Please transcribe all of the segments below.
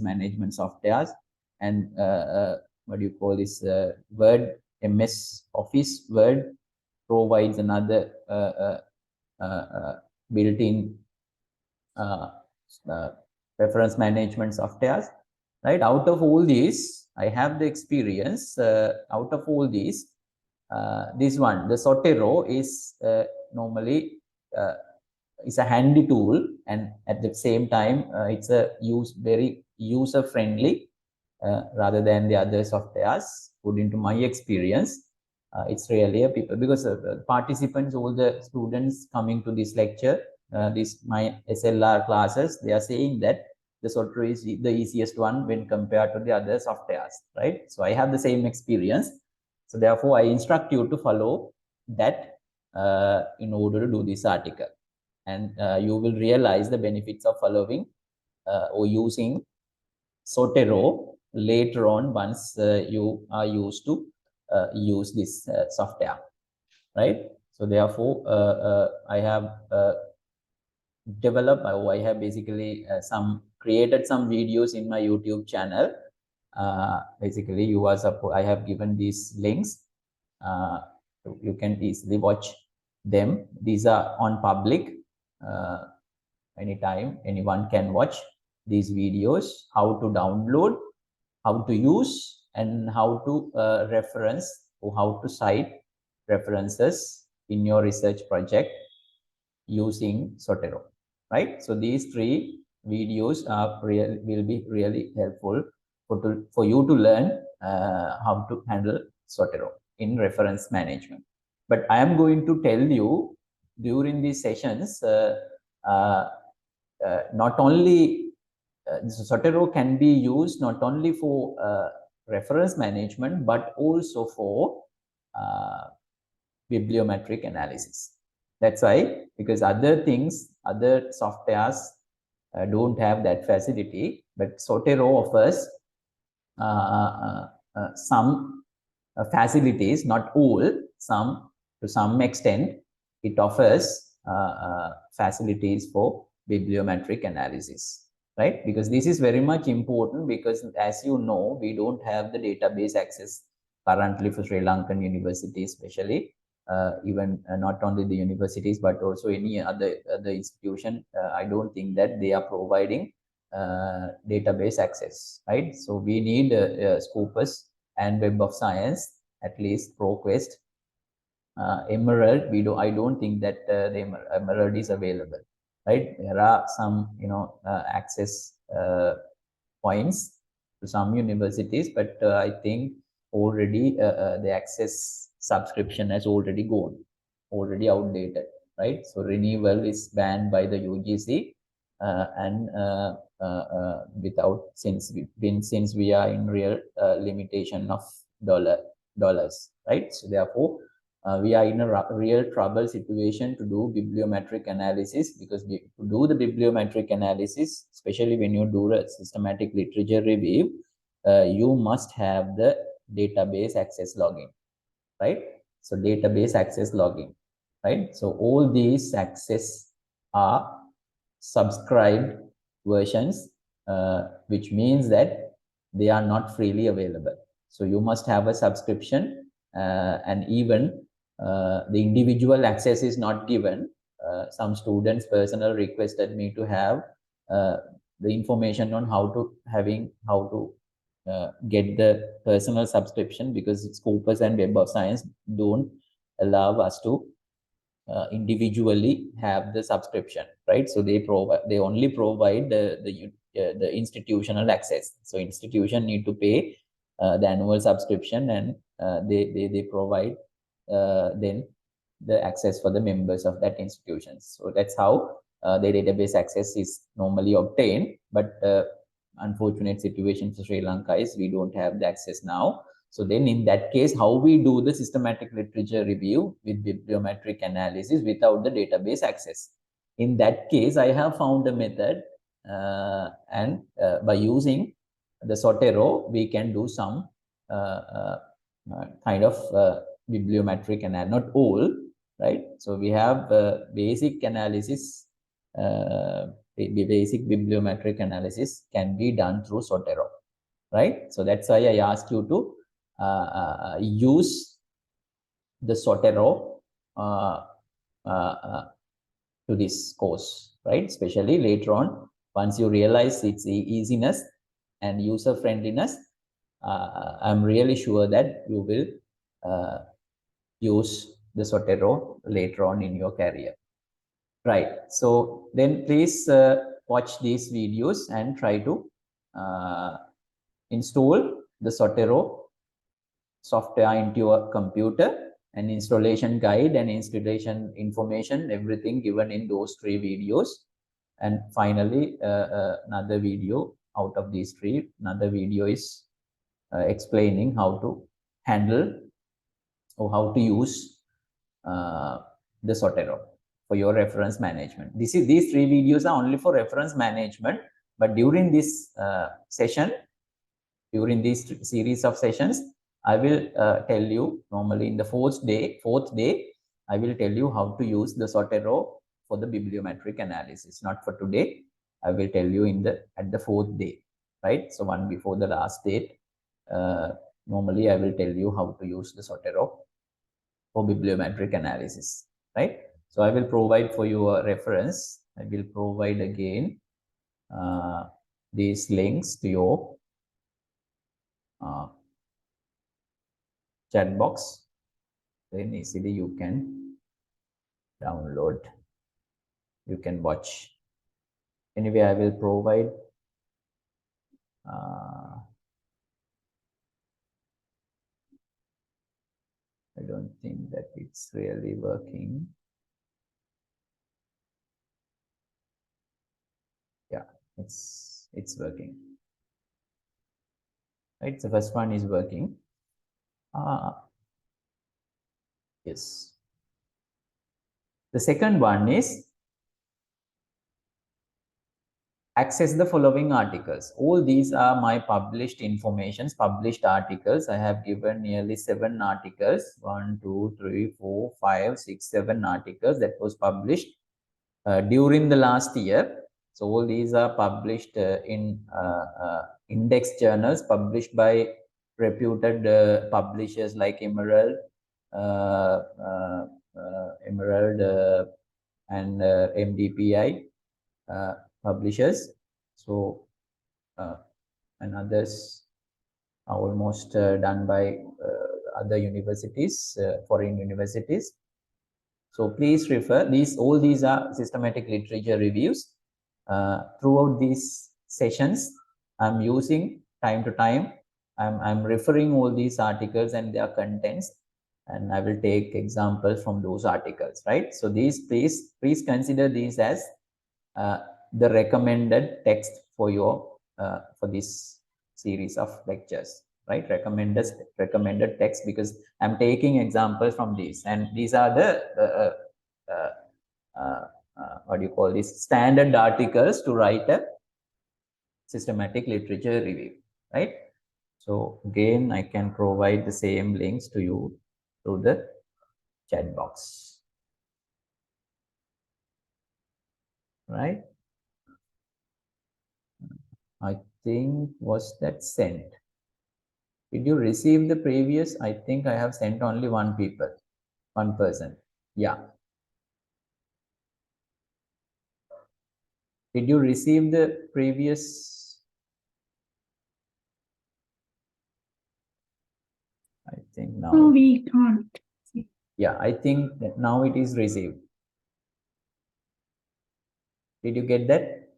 management softwares, and what do you call this, Word, MS Office Word provides another built-in reference management softwares, right? Out of all these, I have the experience. Out of all these, this one, the Zotero, is normally is a handy tool, and at the same time, it's a very user friendly rather than the other softwares. According to my experience, it's really a people, because participants, all the students coming to this lecture, my SLR classes, they are saying that the Zotero is the easiest one when compared to the other softwares, right? So I have the same experience. So therefore, I instruct you to follow that in order to do this article. And you will realize the benefits of following or using Zotero later on once you are used to use this software, right? So therefore, I have developed, or I have basically created some videos in my YouTube channel. Basically, I have given these links. You can easily watch them. These are on public. Anytime anyone can watch these videos, how to download, how to use, and how to reference or how to cite references in your research project using Zotero, right? So these 3 videos will be really helpful for you to learn how to handle Zotero in reference management. But I am going to tell you during these sessions, not only Zotero can be used not only for reference management, but also for bibliometric analysis. That's why, because other softwares don't have that facility, but Zotero offers some facilities, not all, to some extent. It offers facilities for bibliometric analysis, right? Because this is very much important, because as you know, we don't have the database access currently for Sri Lankan universities, especially even not only the universities, but also any other institution. I don't think that they are providing database access, right? So we need Scopus and Web of Science, at least ProQuest. Emerald, I don't think that the Emerald is available, right? There are some, access points to some universities, but I think already the access subscription has already gone, already outdated, right? So renewal is banned by the UGC, and since we are in real limitation of dollars, right? So therefore, we are in a real trouble situation to do bibliometric analysis, because to do the bibliometric analysis, especially when you do a systematic literature review, you must have the database access login, right? So database access login, right? So all these access are subscribed versions, which means that they are not freely available. So you must have a subscription, and even the individual access is not given. Some students personally requested me to have the information on how to get the personal subscription, because Scopus and Web of Science don't allow us to individually have the subscription, right? So they only provide the institutional access. So institution need to pay the annual subscription, and they provide then the access for the members of that institution. So that's how the database access is normally obtained. But unfortunate situation for Sri Lanka is we don't have the access now. So then in that case, how we do the systematic literature review with bibliometric analysis without the database access? In that case, I have found a method, and by using the Zotero, we can do some kind of bibliometric analysis, not all, right? So we have basic analysis basic bibliometric analysis can be done through Zotero, right? So that's why I asked you to use the Zotero to this course, right? Especially later on, once you realize its easiness and user friendliness, I'm really sure that you will use the Zotero later on in your career. Right. So then please watch these videos and try to install the Zotero software into your computer, and installation guide and installation information, everything given in those 3 videos. And finally, another video out of these 3, another video is explaining how to handle or how to use the Zotero for your reference management. These 3 videos are only for reference management, but during this session, during this series of sessions, I will tell you, normally in the fourth day, I will tell you how to use the Zotero for the bibliometric analysis. Not for today. I will tell you at the 4th day, right? So one before the last date. Normally, I will tell you how to use the Zotero for bibliometric analysis, right? So I will provide for your reference. I will provide again these links to your chat box. Then easily you can download, you can watch. Anyway, I will provide I don't think that it's really working. Yeah, it's working. Right, the first one is working. Yes. The second one is access the following articles. All these are my published informations, published articles. I have given nearly 7 articles. 1, 2, 3, 4, 5, 6, 7 articles that was published during the last year. So all these are published in index journals, published by reputed publishers like Emerald, and MDPI publishers. So and others are almost done by other universities, foreign universities. So please refer these. All these are systematic literature reviews. Throughout these sessions, I'm using time to time. I'm referring all these articles and their contents, and I will take examples from those articles. Right. So these please consider these as the recommended text for your for this series of lectures, right? Recommended text, because I'm taking examples from these, and these are the what do you call this, standard articles to write a systematic literature review, right? So again, I can provide the same links to you through the chat box, right? I think, was that sent? Did you receive the previous? I think I have sent only one person. Yeah. Did you receive the previous? I think now. No, we can't. Yeah, I think that now it is received. Did you get that?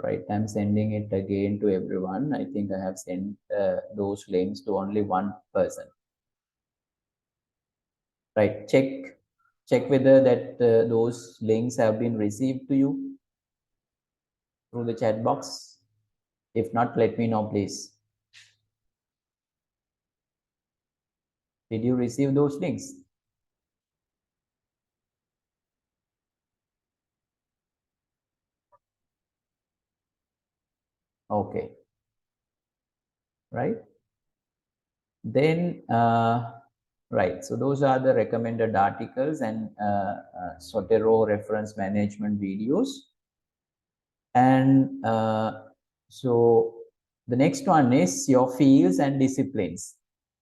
Right, I'm sending it again to everyone. I think I have sent those links to only one person. Right, check whether that those links have been received to you through the chat box. If not, let me know, please. Did you receive those links? Okay. Right. Then, right. So those are the recommended articles and Sotero reference management videos. And so the next one is your fields and disciplines.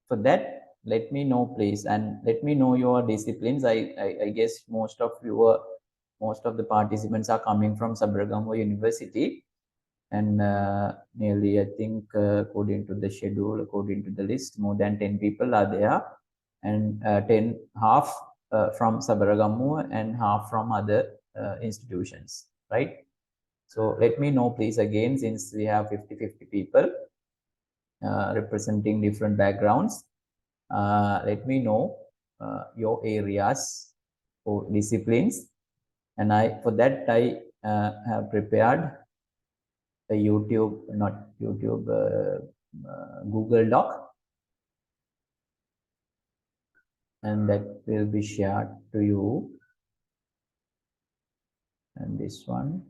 For that, let me know, please, and let me know your disciplines. I guess most of the participants are coming from Sabaragamuwa University, and nearly, I think, according to the schedule, according to the list, more than 10 people are there, and half from Sabaragamuwa and half from other institutions, right? So let me know, please, again, since we have 50 people representing different backgrounds. Let me know your areas or disciplines, and for that I have prepared the Google Doc, and that will be shared to you. And this one.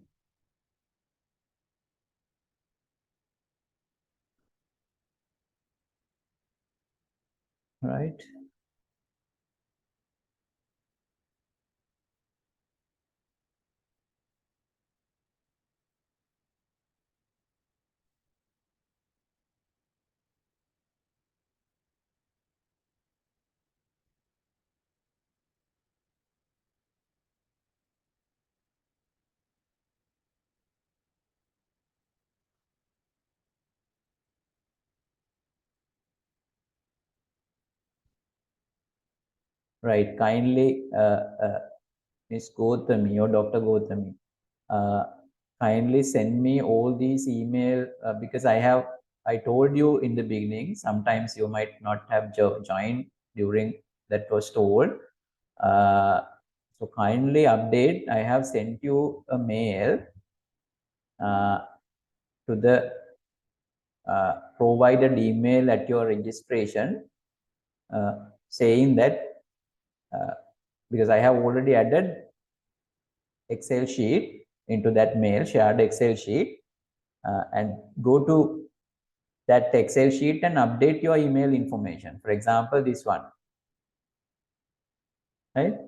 Right. Right. Kindly, Ms. Gauthami or Dr. Gauthami, kindly send me all these email because I told you in the beginning, sometimes you might not have joined during that was told. So kindly update. I have sent you a mail to the provided email at your registration saying that because I have already added Excel sheet into that mail, shared Excel sheet, and go to that Excel sheet and update your email information. For example, this one, right?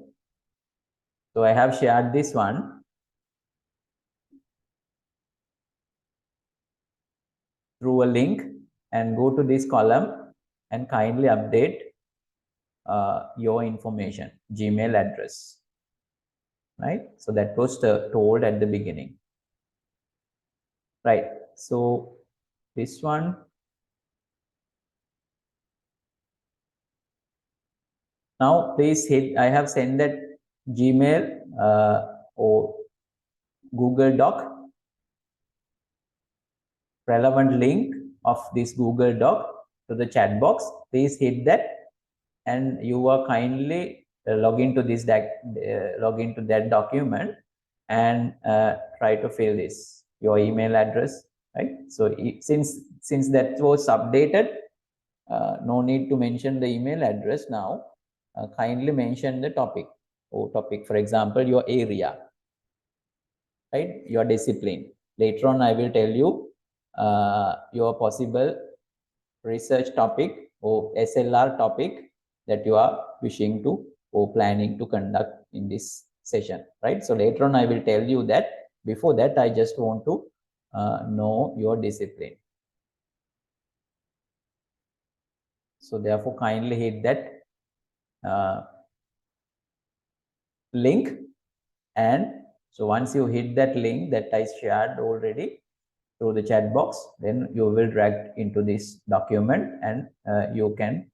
So I have shared this one through a link, and go to this column and kindly update your information, Gmail address, right? So that was told at the beginning, right? So this one, now please hit, I have sent that Gmail or Google Doc, relevant link of this Google Doc to the chat box. Please hit that, and you are kindly log into this log into that document and try to fill this your email address, right? So since that was updated, no need to mention the email address now. Kindly mention the topic or topic, for example, your area, right? Your discipline. Later on, I will tell you your possible research topic or SLR topic that you are wishing to or planning to conduct in this session, right? So later on, I will tell you that. Before that, I just want to know your discipline. So therefore, kindly hit that link, and so once you hit that link that I shared already through the chat box, then you will drag into this document, and you can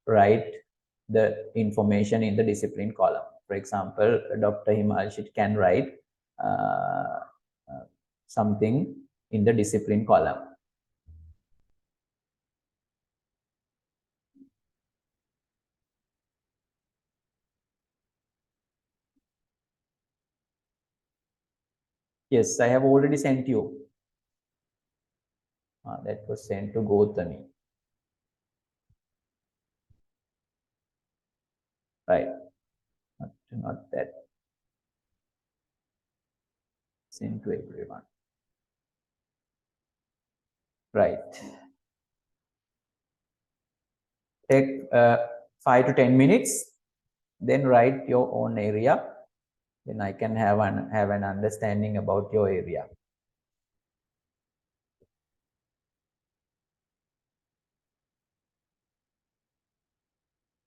write the information in the discipline column. For example, Dr. Himalshit can write something in the discipline column. Yes, I have already sent you. That was sent to Gotami. Right. Not that. Sent to everyone. Right. Take 5 to 10 minutes, then write your own area. Then I can have an understanding about your area.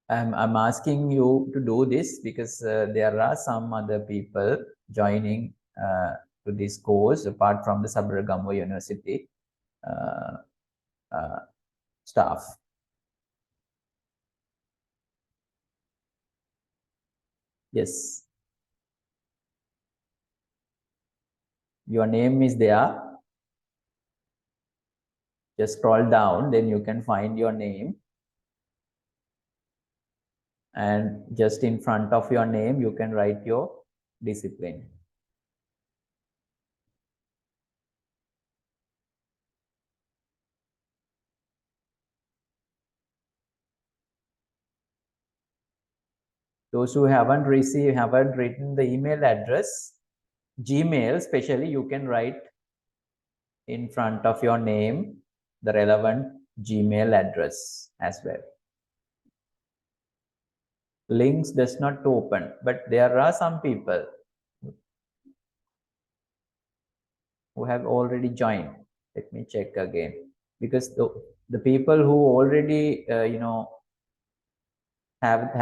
I'm asking you to do this because there are some other people joining to this course apart from the Sabaragamuwa University staff. Yes. Your name is there. Just scroll down, then you can find your name. And just in front of your name, you can write your discipline. Those who haven't written the email address, Gmail especially, you can write in front of your name the relevant Gmail address as well. Links does not open, but there are some people who have already joined. Let me check again, because the people who already haven't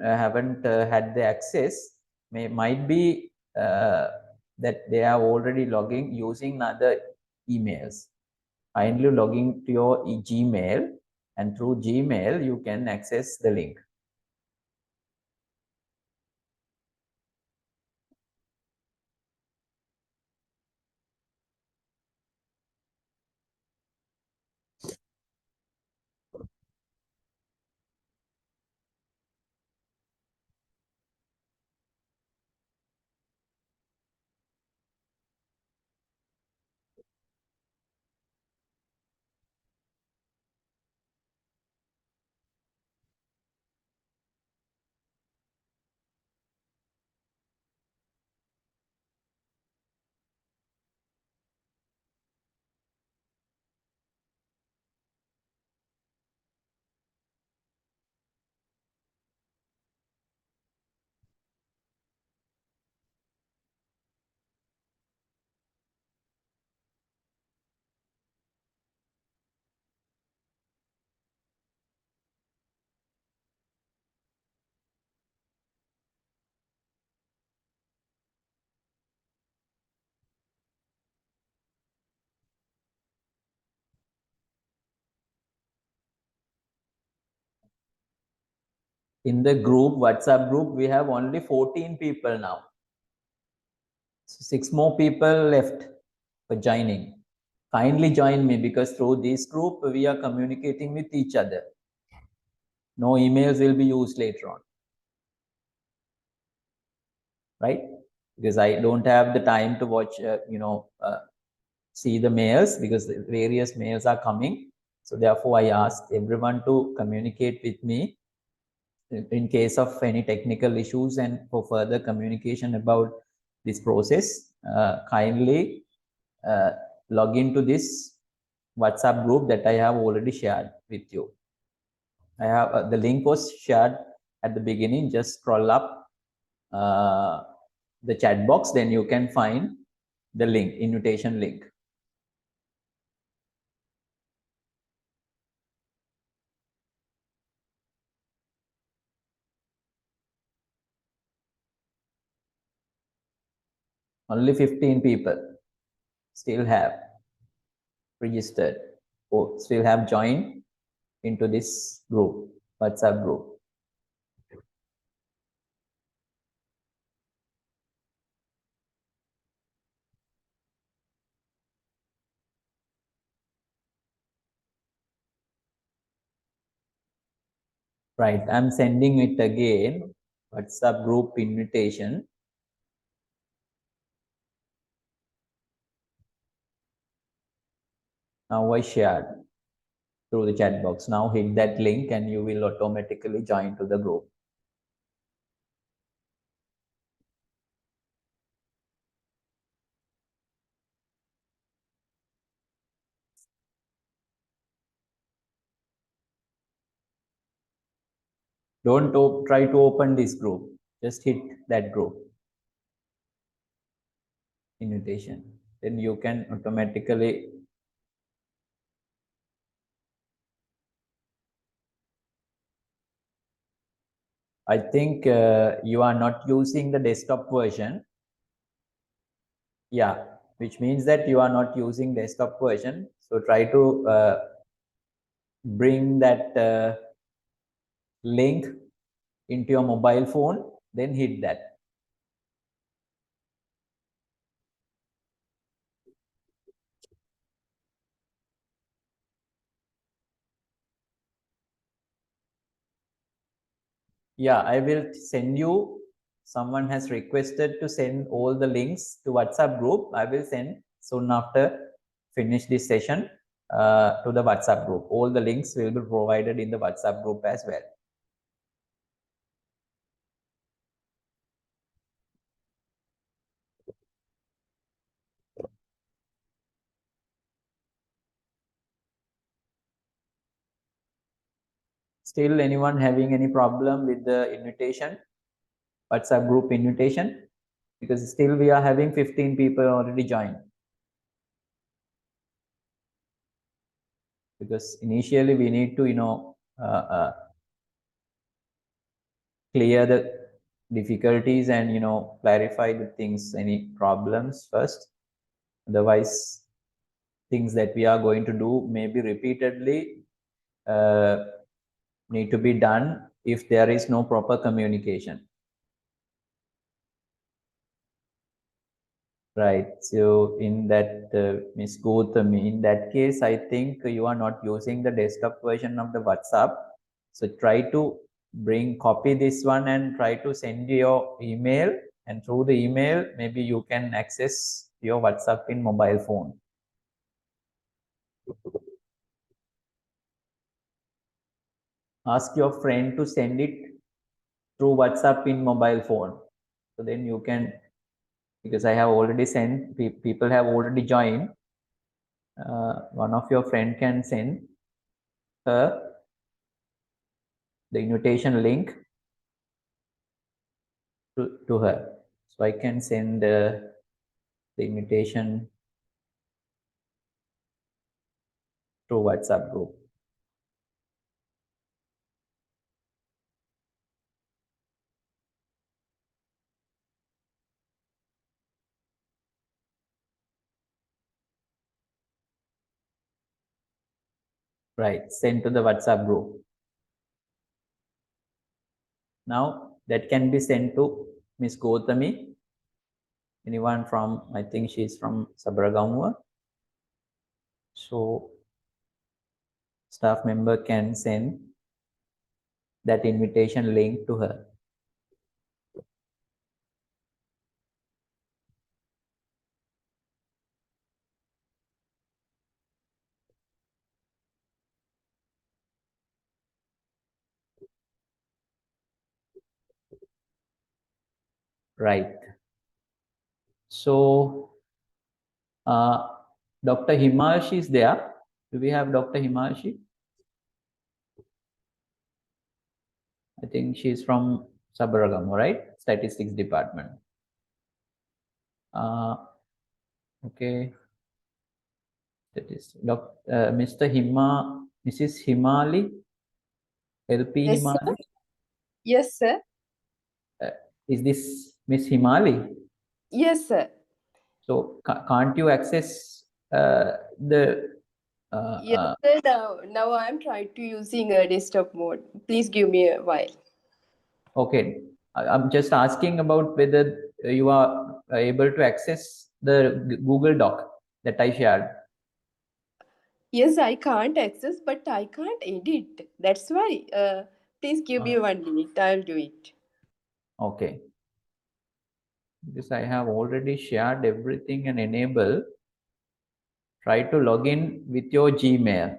had the access might be that they are already logging using other emails. Kindly logging to your Gmail, and through Gmail you can access the link. In the group, WhatsApp group, we have only 14 people now. So 6 more people left for joining. Kindly join me, because through this group, we are communicating with each other. No emails will be used later on. Right? Because I don't have the time to watch, see the mails, because the various mails are coming. So therefore, I ask everyone to communicate with me in case of any technical issues, and for further communication about this process. Kindly log into this WhatsApp group that I have already shared with you. I have the link was shared at the beginning. Just scroll up the chat box, then you can find the link, invitation link. Only 15 people still have registered or still have joined into this group, WhatsApp group. Right, I'm sending it again. WhatsApp group invitation. Now I shared through the chat box. Now hit that link and you will automatically join to the group. Don't try to open this group. Just hit that group invitation. Then you can automatically. I think you are not using the desktop version. Yeah, which means that you are not using desktop version. So try to bring that link into your mobile phone, then hit that. Yeah, I will send you. Someone has requested to send all the links to WhatsApp group. I will send soon after finish this session to the WhatsApp group. All the links will be provided in the WhatsApp group as well. Still anyone having any problem with the invitation, WhatsApp group invitation? Because still we are having 15 people already joined. Because initially we need to, clear the difficulties and, clarify the things, any problems first. Otherwise, things that we are going to do maybe repeatedly need to be done if there is no proper communication. Right. So in that, Ms. Gautami, in that case, I think you are not using the desktop version of the WhatsApp. So try to copy this one and try to send your email. And through the email, maybe you can access your WhatsApp in mobile phone. Ask your friend to send it through WhatsApp in mobile phone. So then you can, because I have already sent, people have already joined. One of your friend can send her the invitation link to her. So I can send the invitation to WhatsApp group. Right, send to the WhatsApp group. Now that can be sent to Miss Gautami. Anyone from, I think she's from Sabaragamuwa. So staff member can send that invitation link to her. Right. So Dr. Himashi is there. Do we have Dr. Himashi? I think she's from Sabaragamuwa, right? Statistics department. Okay. That is Mr. Mrs. Himali, LP Yes, Himali. sir. Yes, sir. Is this Miss Himali? Yes, sir. So can't you access the? Yes, sir. Now I'm trying to using a desktop mode. Please give me a while. Okay, I'm just asking about whether you are able to access the Google Doc that I shared. Yes, I can't access, but I can't edit. That's why Please give me 1 minute. I'll do it. Okay. Because I have already shared everything and enable. Try to log in with your Gmail.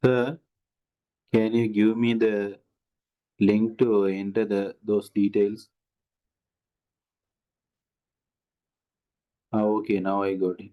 Sir, can you give me the link to enter those details? Okay, now I got it.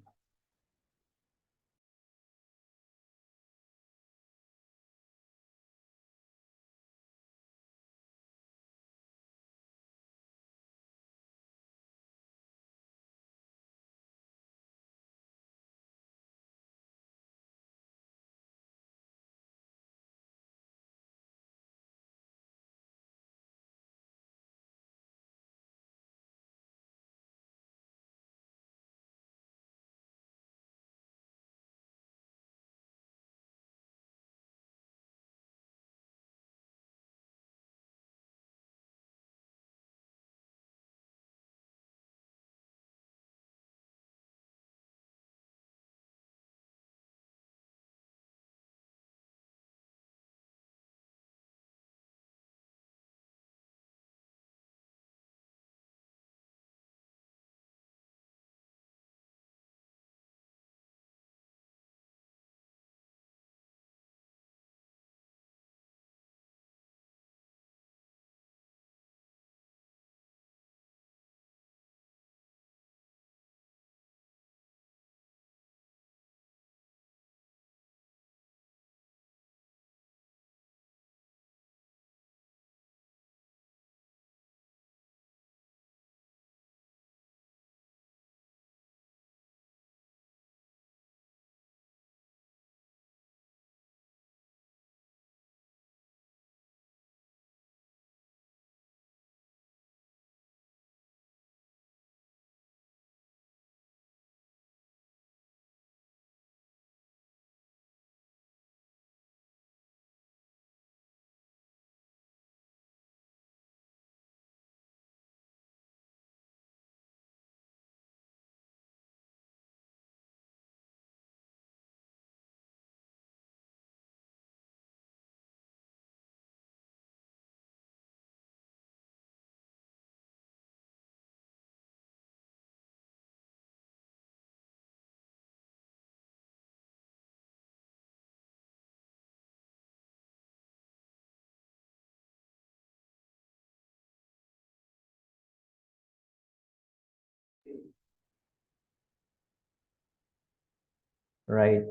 Right.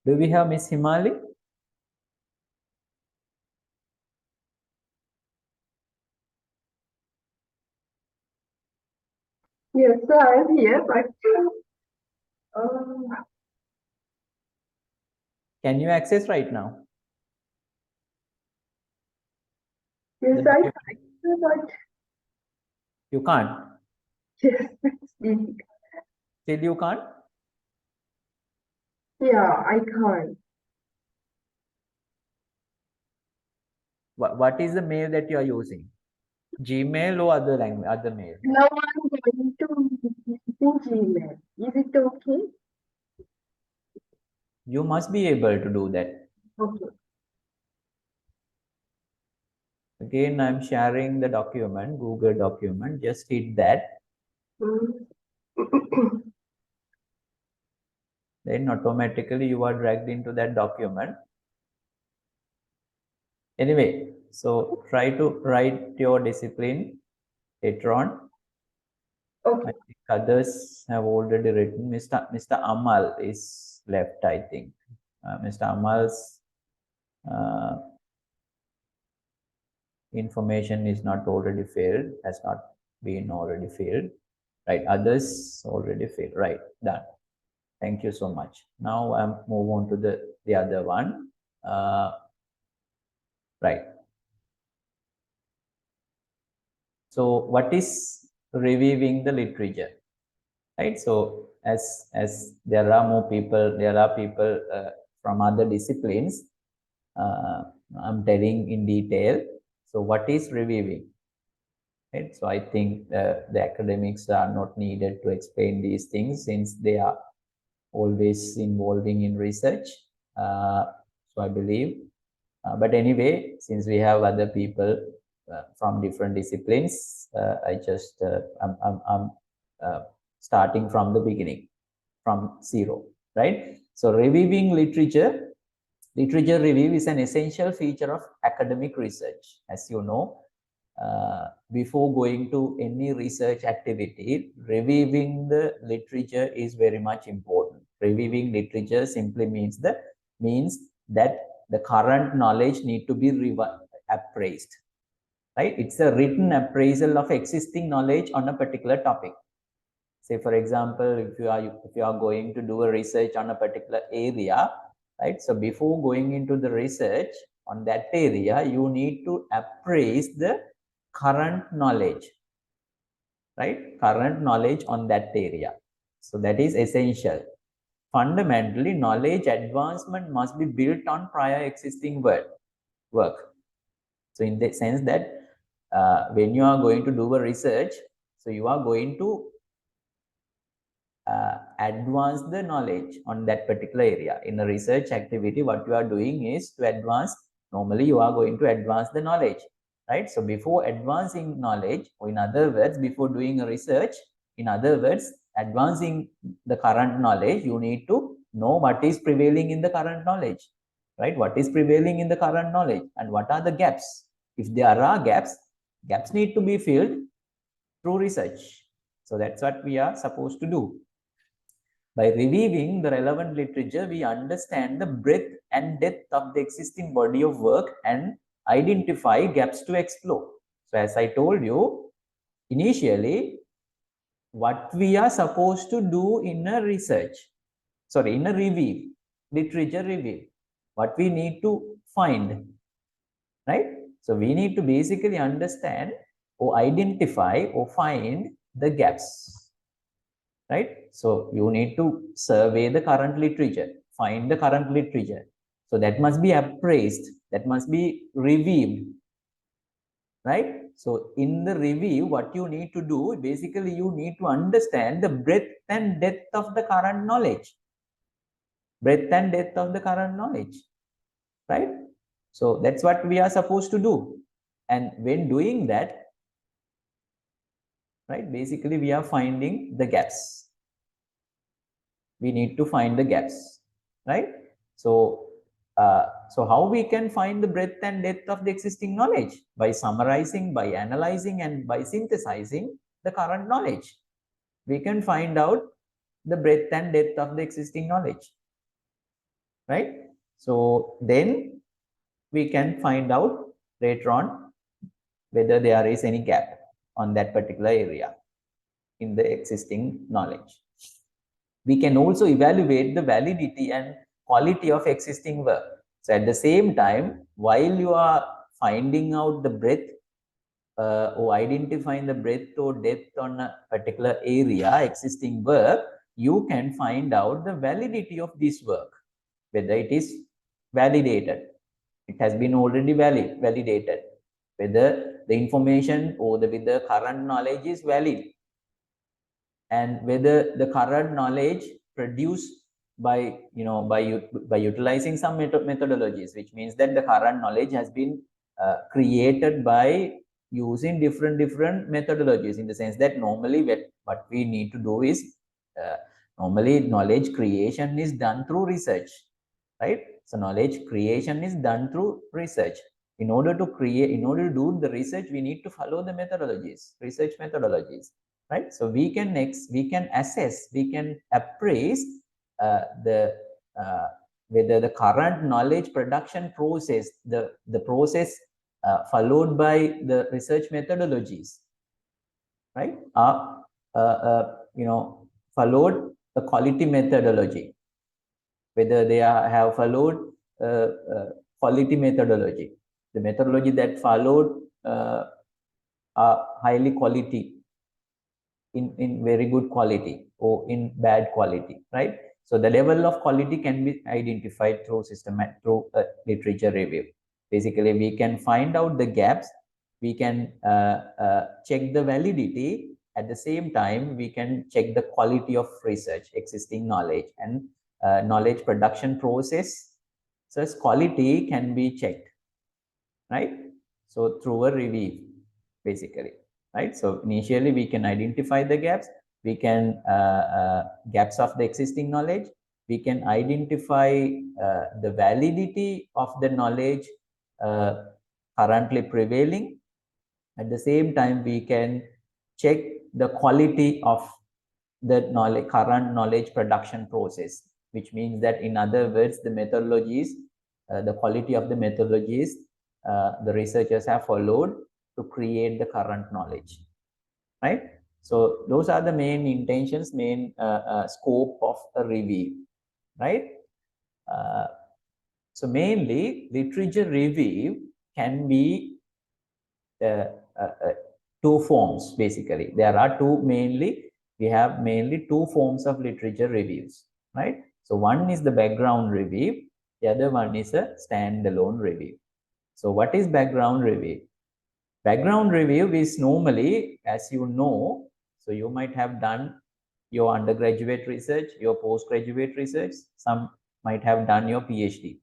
Do we have Miss Himali? Yes, so I am here, but um, Can you access right now? yes, The I document? can, but You can't. yes, it's difficult. Still you can't? Yeah, I can't. What is the mail that you are using? Gmail or other language, other mail? Now I'm going to using Gmail. Is it okay? You must be able to do that. Okay. Again, I'm sharing the document, Google document. Just hit that. Mm. Then automatically you are dragged into that document. Anyway, so try to write your discipline later on. Okay. I think others have already written. Mr. Amal is left, I think. Mr. Amal's information is not already filled, has not been already filled. Right, others already filled. Right, done. Thank you so much. Now I'm move on to the other one. Right. So what is reviewing the literature? Right. So as there are more people, there are people from other disciplines. I'm telling in detail. So what is reviewing? Right. So I think the academics are not needed to explain these things since they are always involving in research. So I believe. But anyway, since we have other people from different disciplines, I'm starting from the beginning, from zero, right? So reviewing literature Literature review is an essential feature of academic research. As you know, before going to any research activity, reviewing the literature is very much important. Reviewing literature simply means that the current knowledge need to be appraised, right? It's a written appraisal of existing knowledge on a particular topic. Say, for example, if you are going to do a research on a particular area, right? So before going into the research on that area, you need to appraise the current knowledge, right? Current knowledge on that area. So that is essential. Fundamentally, knowledge advancement must be built on prior existing work. So in the sense that when you are going to do a research, so you are going to advance the knowledge on that particular area. In a research activity, what you are doing is to advance, normally you are going to advance the knowledge, right? So before advancing knowledge, or in other words, before doing a research, in other words, advancing the current knowledge, you need to know what is prevailing in the current knowledge, right? What is prevailing in the current knowledge and what are the gaps? If there are gaps need to be filled through research. So that's what we are supposed to do. By reviewing the relevant literature, we understand the breadth and depth of the existing body of work and identify gaps to explore. So as I told you, initially, what we are supposed to do in a in a review, literature review, what we need to find, right? So we need to basically understand or identify or find the gaps. Right? So you need to survey the current literature, find the current literature. So that must be appraised, that must be reviewed, right? So in the review, what you need to do, basically you need to understand the breadth and depth of the current knowledge. Breadth and depth of the current knowledge, right? So that's what we are supposed to do. And when doing that, right, basically we are finding the gaps. We need to find the gaps, right? So how we can find the breadth and depth of the existing knowledge? By summarizing, by analyzing, and by synthesizing the current knowledge. We can find out the breadth and depth of the existing knowledge, right? So then we can find out later on whether there is any gap on that particular area in the existing knowledge. We can also evaluate the validity and quality of existing work. So at the same time, while you are finding out the breadth or identifying the breadth or depth on a particular area, existing work, you can find out the validity of this work, whether it is validated, it has been already validated, whether the information or the current knowledge is valid, and whether the current knowledge produced by utilizing some methodologies, which means that the current knowledge has been created by using different methodologies, in the sense that normally what we need to do is normally knowledge creation is done through research, right? So knowledge creation is done through research. In order to do the research, we need to follow the methodologies, research methodologies, right? So we can assess, we can appraise whether the current knowledge production process, the process followed by the research methodologies, right, are followed the quality methodology, whether they have followed quality methodology, the methodology that followed are highly quality, in very good quality or in bad quality, right? So the level of quality can be identified through literature review. Basically, we can find out the gaps, we can check the validity. At the same time, we can check the quality of research, existing knowledge, and knowledge production process. So quality can be checked, right? So through a review, basically, right? So initially we can identify the gaps, we can gaps of the existing knowledge, we can identify the validity of the knowledge currently prevailing. At the same time, we can check the quality of the current knowledge production process, which means that, in other words, the methodologies, the quality of the methodologies the researchers have followed to create the current knowledge, right? So those are the main intentions, main scope of a review, right? So mainly, literature review can be two forms, basically. There are we have mainly two forms of literature reviews, right? So one is the background review, the other one is a standalone review. So what is background review? Background review is normally, as you know, so you might have done your undergraduate research, your postgraduate research, some might have done your PhD,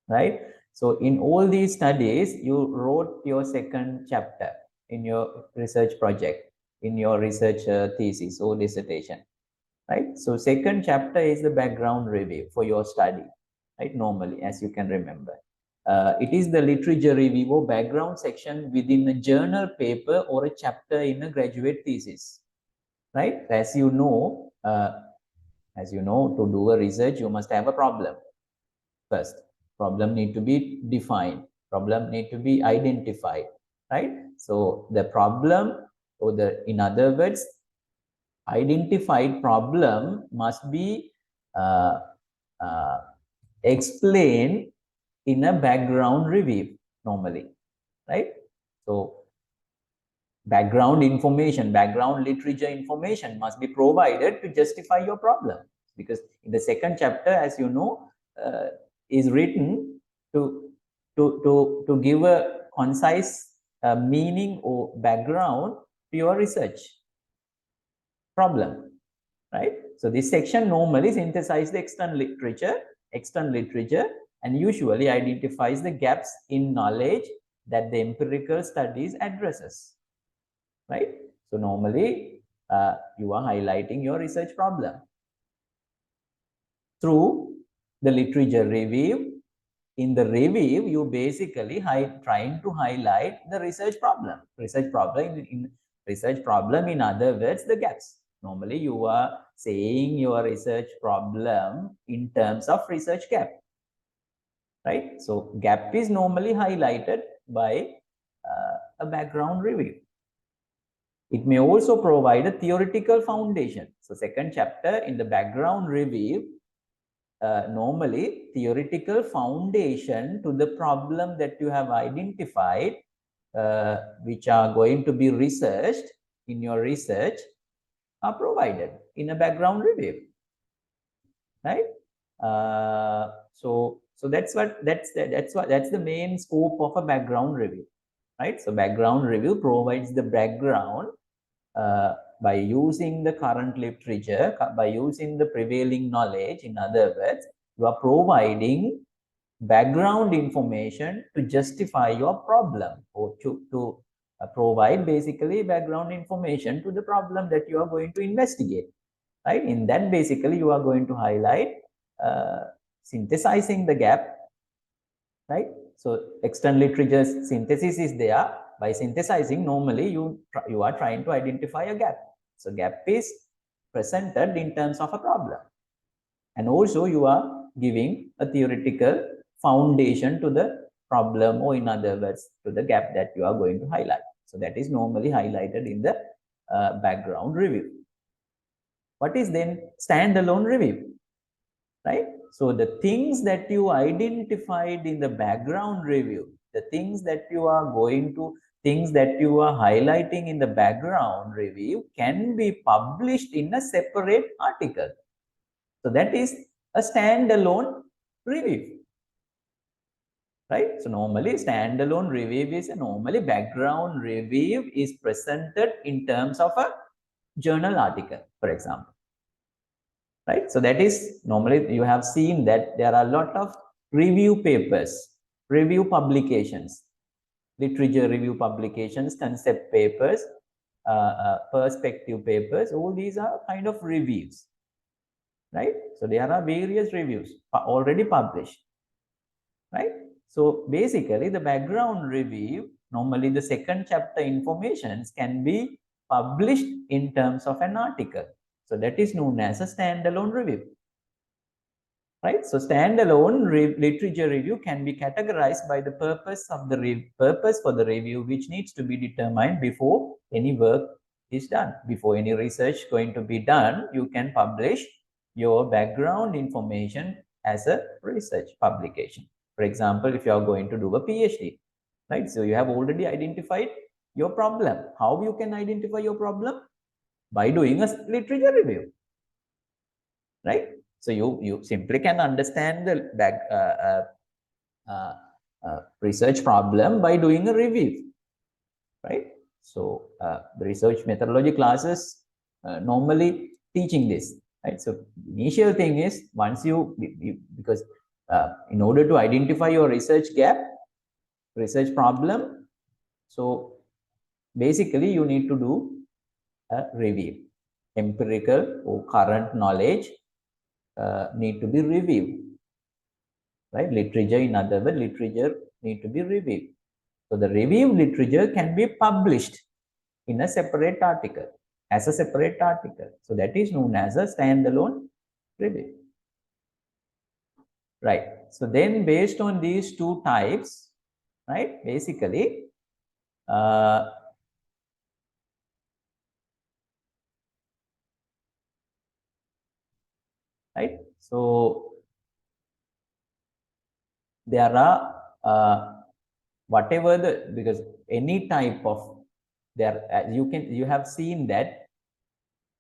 right? So in all these studies, you wrote your second chapter in your research project, in your research thesis or dissertation, right? So second chapter is the background review for your study, right? Normally, as you can remember. It is the literature review or background section within a journal paper or a chapter in a graduate thesis, right? As you know, to do a research, you must have a problem first. Problem need to be defined. Problem need to be identified, right? So the problem, or in other words, identified problem must be explained in a background review normally, right? So background information, background literature information must be provided to justify your problem, because in the second chapter, as you know, is written to give a concise meaning or background to your research problem, right? So this section normally synthesizes the external literature, and usually identifies the gaps in knowledge that the empirical studies addresses, right? So normally you are highlighting your research problem through the literature review. In the review, you basically trying to highlight the research problem. Research problem, in other words, the gaps. Normally, you are saying your research problem in terms of research gap, right? So gap is normally highlighted by a background review. It may also provide a theoretical foundation. So second chapter in the background review, normally theoretical foundation to the problem that you have identified, which are going to be researched in your research, are provided in a background review, right? So that's the main scope of a background review, right? So background review provides the background by using the current literature, by using the prevailing knowledge. In other words, you are providing background information to justify your problem, or to provide basically background information to the problem that you are going to investigate, right? In that, basically, you are going to highlight synthesizing the gap, right? So external literature synthesis is there. By synthesizing, normally you are trying to identify a gap. So gap is presented in terms of a problem, and also you are giving a theoretical foundation to the problem, or in other words, to the gap that you are going to highlight. So that is normally highlighted in the background review. What is then standalone review, right? So the things that you identified in the background review, the things that you are highlighting in the background review can be published in a separate article. So that is a standalone review, right? So normally standalone review is normally background review is presented in terms of a journal article, for example. Right? So that is normally you have seen that there are a lot of review papers, review publications, literature review publications, concept papers, perspective papers. All these are kind of reviews. right? So there are various reviews already published, right? So basically the background review, normally the second chapter informations can be published in terms of an article. So that is known as a standalone review, right? So standalone literature review can be categorized by the purpose of the purpose for the review, which needs to be determined before any work is done. Before any research going to be done, you can publish your background information as a research publication. For example, if you are going to do a PhD, right? So you have already identified your problem. How you can identify your problem? By doing a literature review, right? So you simply can understand the research problem by doing a review, right? So the research methodology classes normally teaching this, right? So initial thing is once because in order to identify your research gap, research problem, so basically you need to do a review. Empirical or current knowledge need to be reviewed, right? Literature, in other words, literature need to be reviewed. So the review literature can be published in a separate article, as a separate article. So that is known as a standalone review, right? So then based on these two types, right, basically, right? So there are whatever because any type of there, you have seen that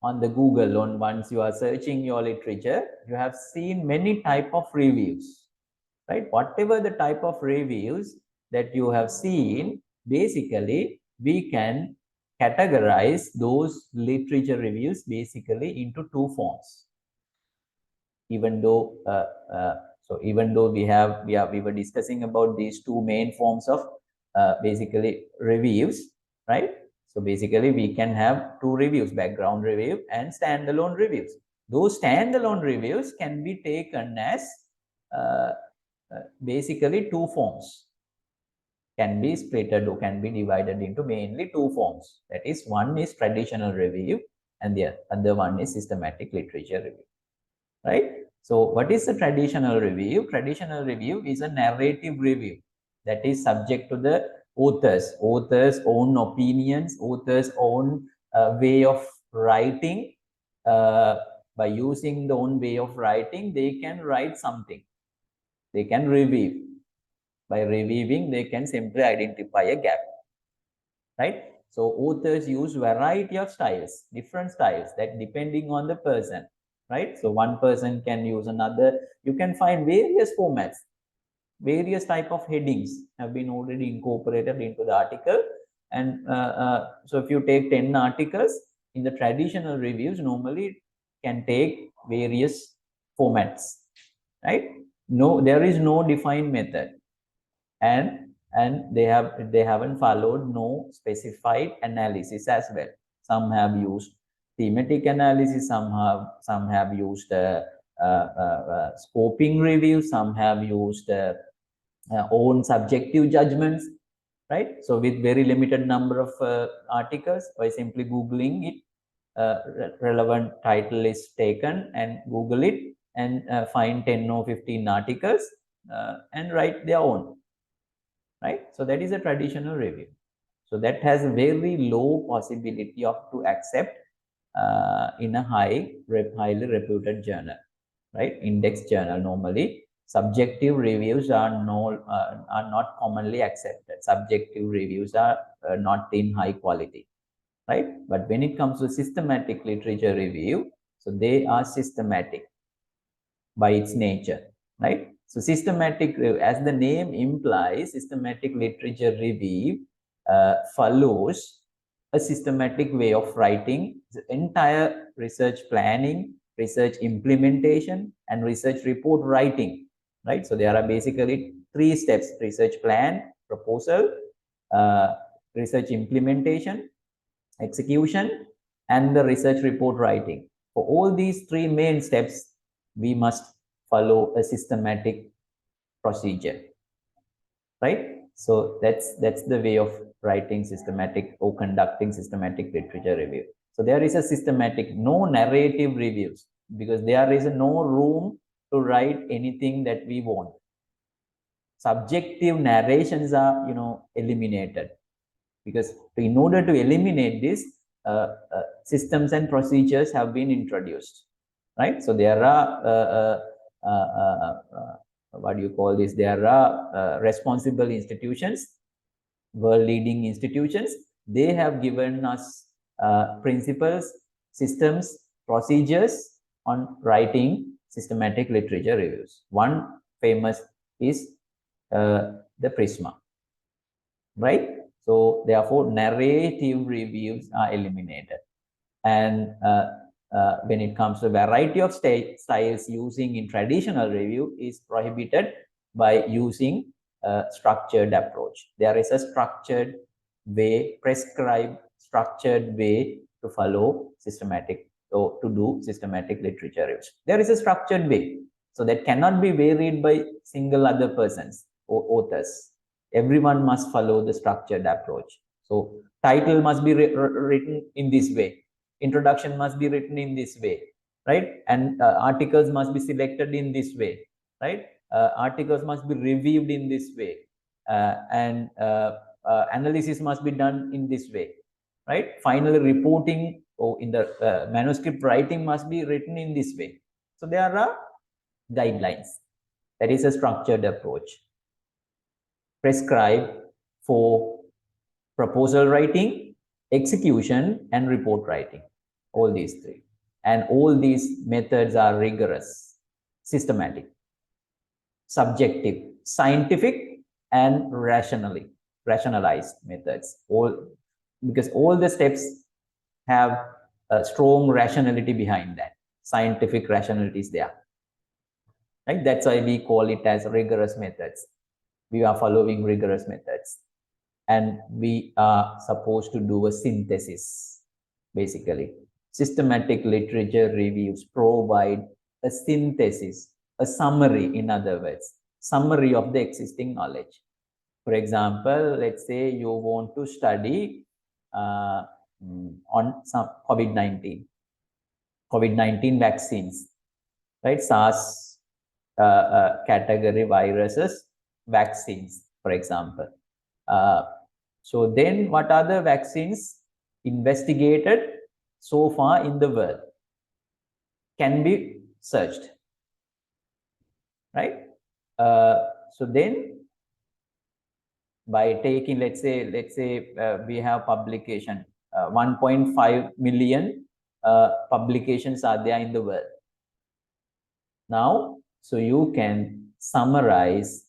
on the Google, on once you are searching your literature, you have seen many type of reviews, right? Whatever the type of reviews that you have seen, basically we can categorize those literature reviews basically into two forms. Even though even though we were discussing about these two main forms of basically reviews, right? So basically we can have two reviews, background review and standalone reviews. Those standalone reviews can be taken as basically two forms, can be splitted or can be divided into mainly two forms. That is, one is traditional review and the other one is systematic literature review, right? So what is a traditional review? Traditional review is a narrative review that is subject to the author's own opinions, author's own way of writing. By using the own way of writing, they can write something. They can review. By reviewing, they can simply identify a gap, right? So authors use variety of styles, different styles that depending on the person, right? So one person can use another. You can find various formats, various type of headings have been already incorporated into the article. And so if you take 10 articles in the traditional reviews, normally can take various formats, right? No, there is no defined method, and they haven't followed no specified analysis as well. Some have used thematic analysis, some have used scoping review, some have used own subjective judgments, right? So with very limited number of articles, by simply googling it, relevant title is taken and Google it and find 10 or 15 articles and write their own, right? So that is a traditional review. So that has a very low possibility of to accept in a highly reputed journal, right? Index journal. Normally subjective reviews are not commonly accepted. Subjective reviews are not in high quality, right? But when it comes to systematic literature review, so they are systematic by its nature, right? So systematic, as the name implies, systematic literature review follows a systematic way of writing the entire research planning, research implementation, and research report writing, right? So there are basically three steps: research plan, proposal, research implementation, execution, and the research report writing. For all these three main steps, we must follow a systematic procedure, right? So that's the way of writing systematic or conducting systematic literature review. So there is a systematic, no narrative reviews, because there is no room to write anything that we want. Subjective narrations are, eliminated, because in order to eliminate this, systems and procedures have been introduced, right? So there are what do you call this? There are responsible institutions, world leading institutions. They have given us principles, systems, procedures on writing systematic literature reviews. One famous is the Prisma, right? So therefore, narrative reviews are eliminated. And when it comes to variety of styles using in traditional review is prohibited by using a structured approach. There is a structured way, prescribed structured way to follow systematic, or to do systematic literature reviews. There is a structured way. So that cannot be varied by single other persons or authors. Everyone must follow the structured approach. So title must be written in this way. Introduction must be written in this way, right? And articles must be selected in this way, right? Articles must be reviewed in this way, and analysis must be done in this way, right? Finally, reporting or in the manuscript writing must be written in this way. So there are guidelines. That is a structured approach prescribed for proposal writing, execution, and report writing. All these three. And all these methods are rigorous, systematic, subjective, scientific, and rationalized methods. Because all the steps have a strong rationality behind that. Scientific rationality is there. Right? That's why we call it as rigorous methods. We are following rigorous methods. And we are supposed to do a synthesis, basically. Systematic literature reviews provide a synthesis, a summary, in other words, summary of the existing knowledge. For example, let's say you want to study on some COVID-19 vaccines, right? SARS category viruses, vaccines, for example. So then what are the vaccines investigated so far in the world? Can be searched, right? So then by taking, let's say we have publication, 1.5 million publications are there in the world. Now, so you can summarize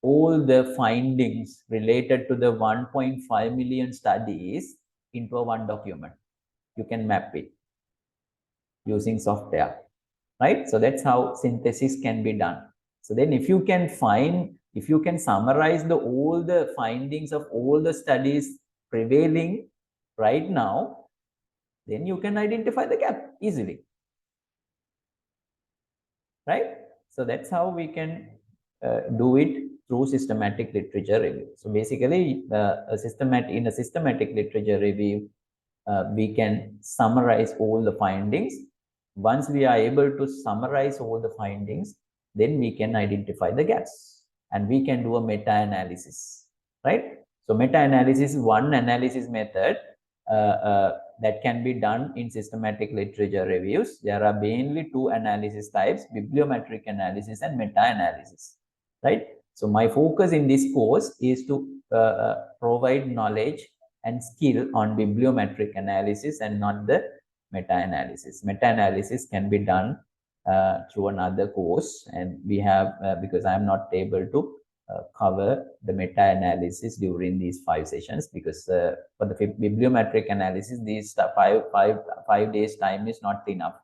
all the findings related to the 1.5 million studies into a one document. You can map it using software, right? So that's how synthesis can be done. So then if you can summarize all the findings of all the studies prevailing right now, then you can identify the gap easily, right? So that's how we can do it through systematic literature review. So basically, in a systematic literature review, we can summarize all the findings. Once we are able to summarize all the findings, then we can identify the gaps and we can do a meta-analysis, right? So meta-analysis is one analysis method that can be done in systematic literature reviews. There are mainly two analysis types: bibliometric analysis and meta-analysis, right? So my focus in this course is to provide knowledge and skill on bibliometric analysis and not the meta-analysis. Meta-analysis can be done through another course, and we have, because I am not able to cover the meta-analysis during these 5 sessions, because for the bibliometric analysis, these 5 days time is not enough,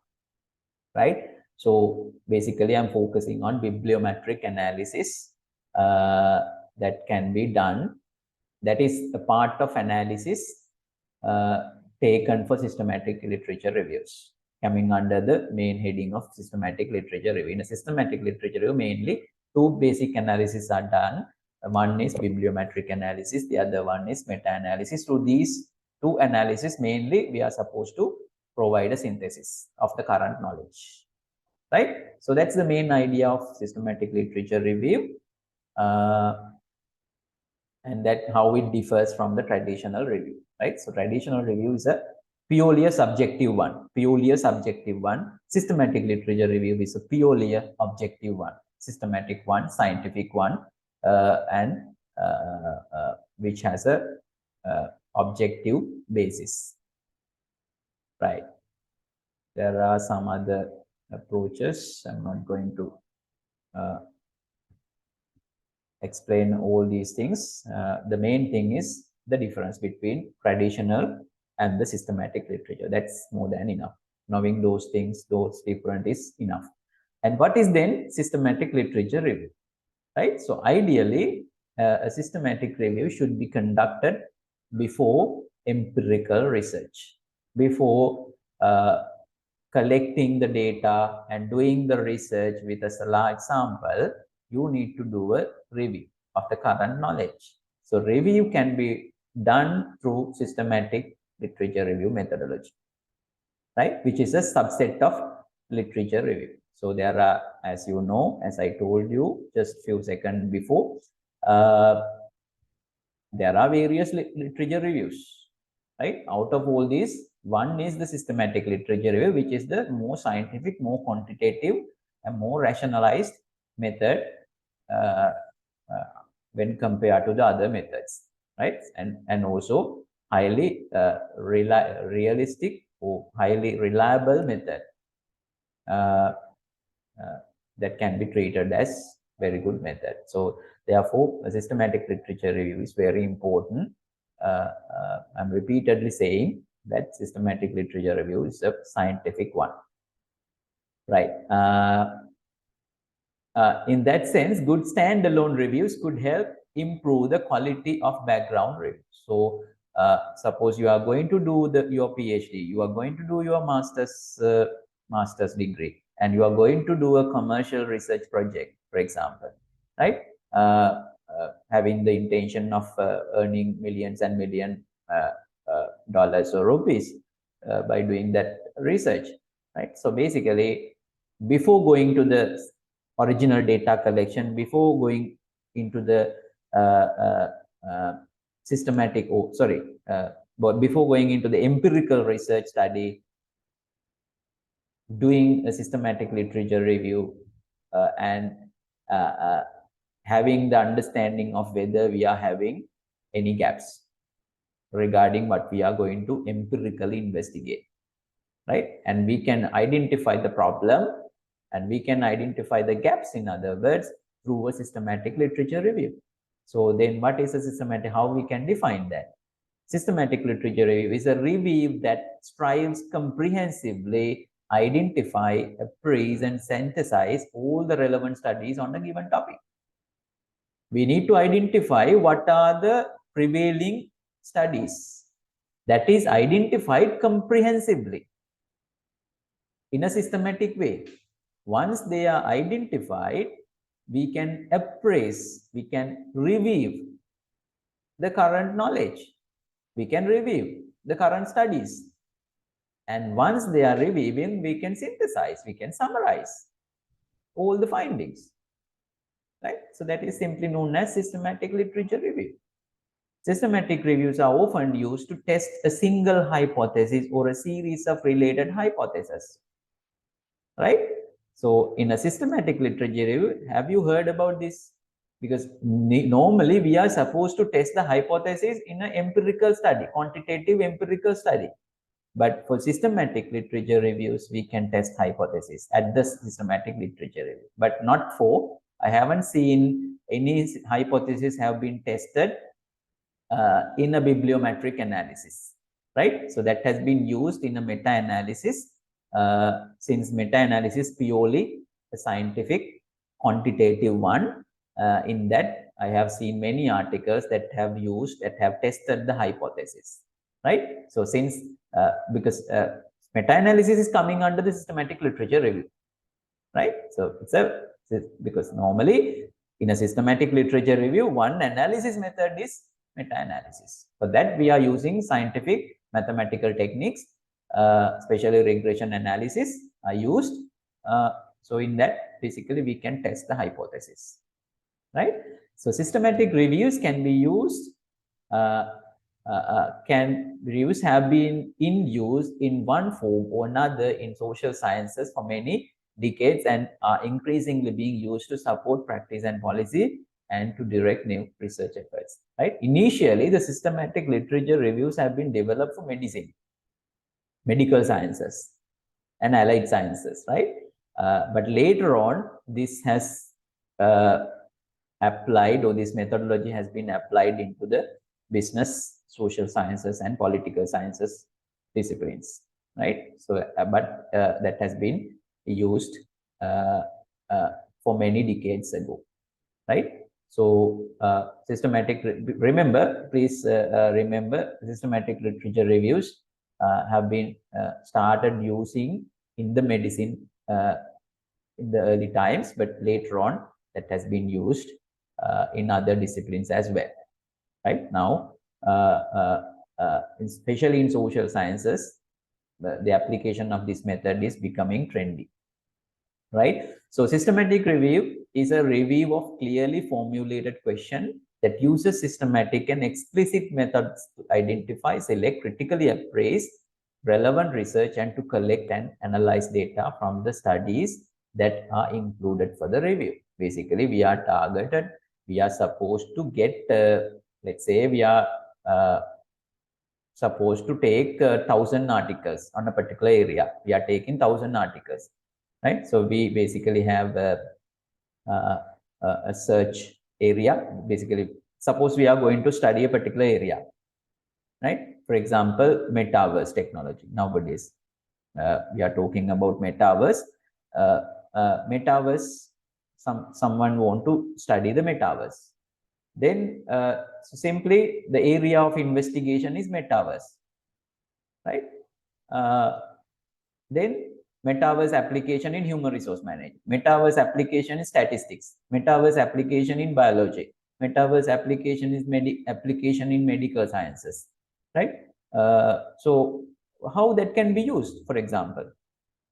right? So basically, I'm focusing on bibliometric analysis that can be done. That is a part of analysis taken for systematic literature reviews. coming under the main heading of systematic literature review. In a systematic literature review, mainly two basic analyses are done. One is bibliometric analysis, the other one is meta-analysis. Through these two analyses, mainly we are supposed to provide a synthesis of the current knowledge, right? So that's the main idea of systematic literature review, and that how it differs from the traditional review, right? So traditional review is a purely a subjective one, Systematic literature review is a purely a objective one, systematic one, scientific one, and which has a objective basis, right? There are some other approaches. I'm not going to explain all these things. The main thing is the difference between traditional and the systematic literature. That's more than enough. Knowing those things, those different is enough. And what is then systematic literature review, right? So ideally, a systematic review should be conducted before empirical research, before collecting the data and doing the research with a large sample. You need to do a review of the current knowledge. So review can be done through systematic literature review methodology, right? Which is a subset of literature review. So there are, as you know, as I told you just few seconds before, there are various literature reviews, right? Out of all these, one is the systematic literature review, which is the more scientific, more quantitative, and more rationalized method when compared to the other methods, right? And also highly realistic or highly reliable method that can be treated as very good method. So therefore, a systematic literature review is very important. I'm repeatedly saying that systematic literature review is a scientific one, right? In that sense, good standalone reviews could help improve the quality of background review. So suppose you are going to do your PhD, you are going to do your master's degree, and you are going to do a commercial research project, for example, right? Having the intention of earning millions and millions dollars or rupees by doing that research, right? So basically, before going to the original data collection, before going into the systematic, but before going into the empirical research study, doing a systematic literature review and having the understanding of whether we are having any gaps regarding what we are going to empirically investigate, right? And we can identify the problem and we can identify the gaps, in other words, through a systematic literature review. So then what is a systematic, how we can define that? Systematic literature review is a review that strives comprehensively identify, appraise, and synthesize all the relevant studies on a given topic. We need to identify what are the prevailing studies. That is identified comprehensively in a systematic way. Once they are identified, we can appraise, we can review the current knowledge, we can review the current studies. And once they are reviewing, we can synthesize, we can summarize all the findings, right? So that is simply known as systematic literature review. Systematic reviews are often used to test a single hypothesis or a series of related hypotheses, right? So in a systematic literature review, have you heard about this? Because normally we are supposed to test the hypothesis in an empirical study, quantitative empirical study. But for systematic literature reviews, we can test hypotheses at the systematic literature review, but not for, I haven't seen any hypothesis have been tested in a bibliometric analysis, right? So that has been used in a meta-analysis, since meta-analysis purely a scientific quantitative one. In that, I have seen many articles that have used, that have tested the hypothesis, right? So since, because Meta-analysis is coming under the systematic literature review, right? So because normally in a systematic literature review, one analysis method is meta-analysis. For that, we are using scientific mathematical techniques, especially regression analysis are used. So in that, basically, we can test the hypothesis, right? So systematic reviews can be used, reviews have been in use in one form or another in social sciences for many decades and are increasingly being used to support practice and policy and to direct new research efforts, right? Initially, the systematic literature reviews have been developed for medicine, medical sciences, and allied sciences, right? But later on, this has applied, or this methodology has been applied into the business, social sciences, and political sciences disciplines, right? So, that has been used for many decades ago, right? So, please remember, systematic literature reviews have been started using in the medicine in the early times, but later on that has been used in other disciplines as well, right? Now, especially in social sciences, the application of this method is becoming trendy, right? So systematic review is a review of clearly formulated question that uses systematic and explicit methods to identify, select, critically appraise relevant research and to collect and analyze data from the studies that are included for the review. Basically, we are targeted, we are supposed to get, let's say we are supposed to take 1,000 articles on a particular area. We are taking 1,000 articles, right? So we basically have a search area. Basically, suppose we are going to study a particular area, right? For example, metaverse technology. Nowadays, we are talking about metaverse. Metaverse, someone want to study the metaverse. Then so simply the area of investigation is metaverse, right? Then metaverse application in human resource management, metaverse application in statistics, metaverse application in biology, metaverse application is application in medical sciences, right? So how that can be used? For example,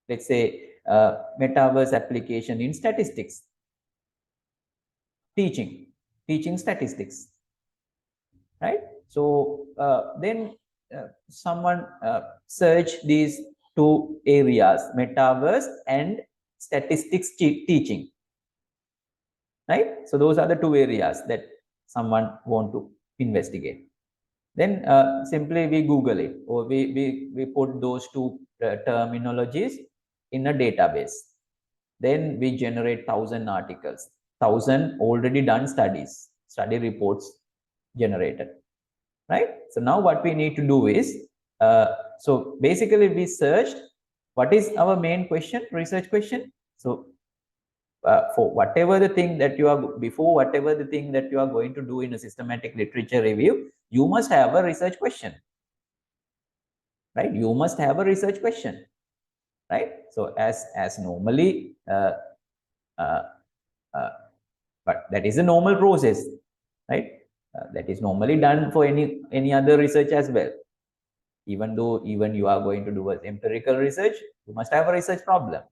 let's say metaverse application in statistics, teaching statistics, right? So then someone search these two areas, metaverse and statistics teaching, right? So those are the two areas that someone want to investigate. Then simply we Google it, or we put those two terminologies in a database. Then we generate 1,000 articles, 1,000 already done studies, study reports generated, right? So now what we need to do is, so basically we searched what is our main question, research question. So for whatever the thing that you are, before whatever the thing that you are going to do in a systematic literature review, you must have a research question, right? You must have a research question, right? So as normally, but that is a normal process, right? That is normally done for any other research as well. Even though you are going to do an empirical research, you must have a research problem.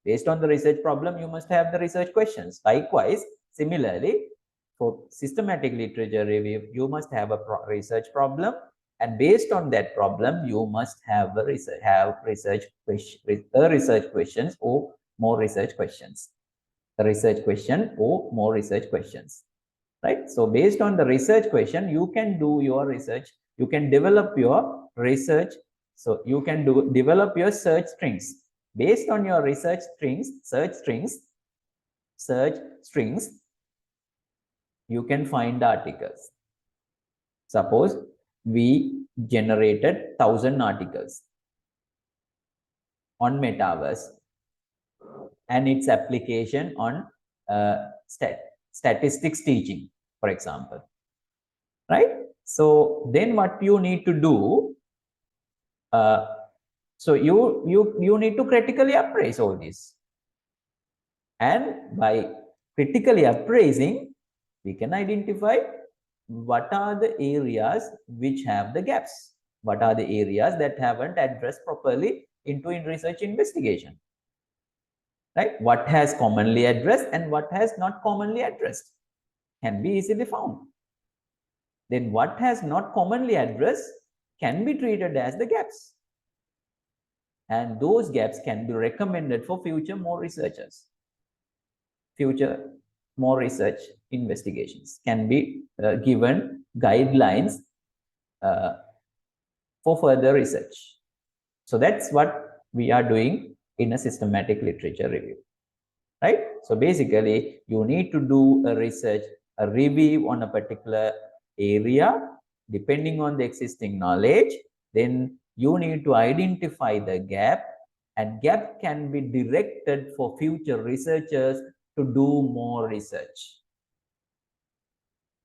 Based on the research problem, you must have the research questions. Likewise, similarly, for systematic literature review, you must have a research problem, and based on that problem, you must have a research questions or more research questions. A research question or more research questions, right? So based on the research question, you can do your research, you can develop your research. So you can develop your search strings. Based on your research strings, search strings, you can find articles. Suppose we generated 1,000 articles on metaverse and its application on statistics teaching, for example, right? So then what you need to do, So you need to critically appraise all this. And by critically appraising, we can identify what are the areas which have the gaps. What are the areas that haven't addressed properly in research investigation, right? What has commonly addressed and what has not commonly addressed can be easily found. Then what has not commonly addressed can be treated as the gaps. And those gaps can be recommended for future more researchers. Future more research investigations can be given guidelines for further research. So that's what we are doing in a systematic literature review, right? So basically, you need to do a research, a review on a particular area, depending on the existing knowledge. Then you need to identify the gap, and gap can be directed for future researchers to do more research,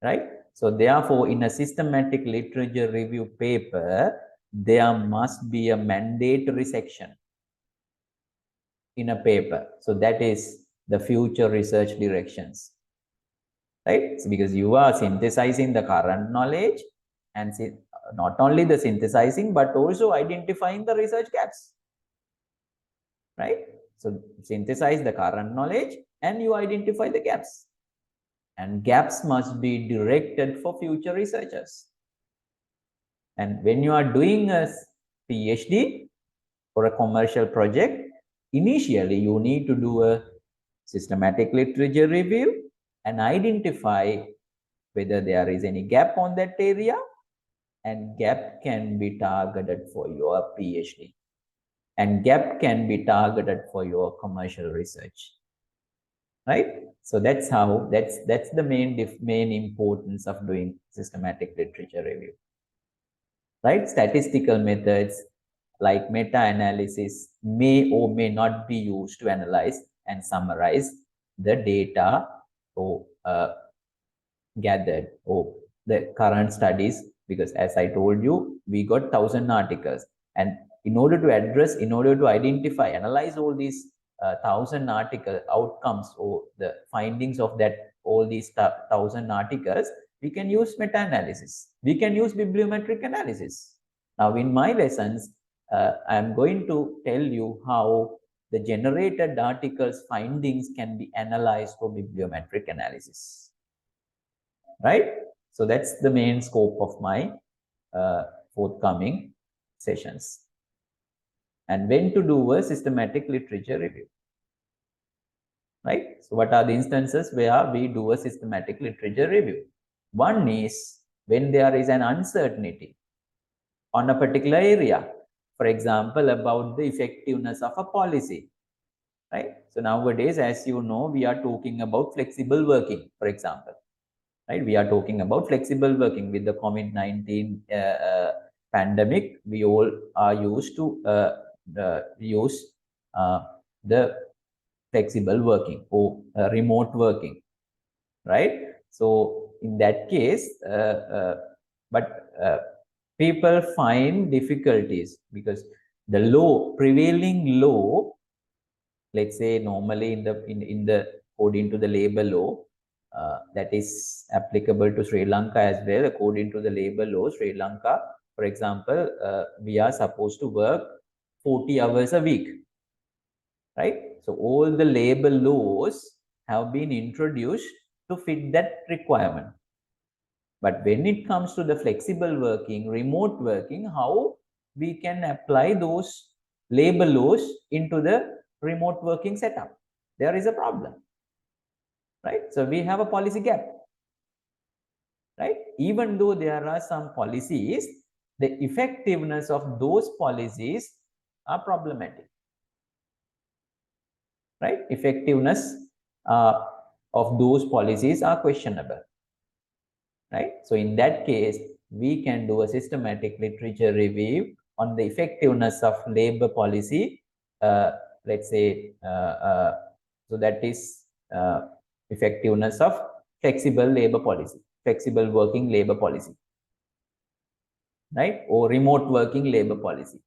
right? So therefore, in a systematic literature review paper, there must be a mandatory section in a paper. So that is the future research directions, right? So because you are synthesizing the current knowledge, and not only the synthesizing, but also identifying the research gaps, right? So synthesize the current knowledge and you identify the gaps. And gaps must be directed for future researchers. And when you are doing a PhD or a commercial project, initially you need to do a systematic literature review and identify whether there is any gap on that area, and gap can be targeted for your PhD, and gap can be targeted for your commercial research, right? So that's how, that's the main importance of doing systematic literature review, right? Statistical methods like meta-analysis may or may not be used to analyze and summarize the data or gathered or the current studies, because as I told you, we got 1,000 articles, and in order to identify, analyze all these 1,000 article outcomes or the findings of that, all these 1,000 articles, we can use meta-analysis, we can use bibliometric analysis. Now in my lessons, I am going to tell you how the generated articles findings can be analyzed for bibliometric analysis, right? So that's the main scope of my forthcoming sessions. And when to do a systematic literature review, right? So what are the instances where we do a systematic literature review? One is when there is an uncertainty on a particular area, for example, about the effectiveness of a policy, right? So nowadays, as you know, we are talking about flexible working, for example, right? We are talking about flexible working with the COVID-19 pandemic. We all are used to use the flexible working or remote working, right? So in that case, people find difficulties because the prevailing law, let's say normally in the according to the labor law, that is applicable to Sri Lanka as well. According to the labor law, Sri Lanka, for example, we are supposed to work 40 hours a week, right? So all the labor laws have been introduced to fit that requirement. But when it comes to the flexible working, remote working, how we can apply those labor laws into the remote working setup? There is a problem, right? So we have a policy gap, right? Even though there are some policies, the effectiveness of those policies are problematic, right? Effectiveness of those policies are questionable, right? So in that case, we can do a systematic literature review on the effectiveness of labor policy. Let's say, so that is effectiveness of flexible labor policy, flexible working labor policy, right? Or remote working labor policy.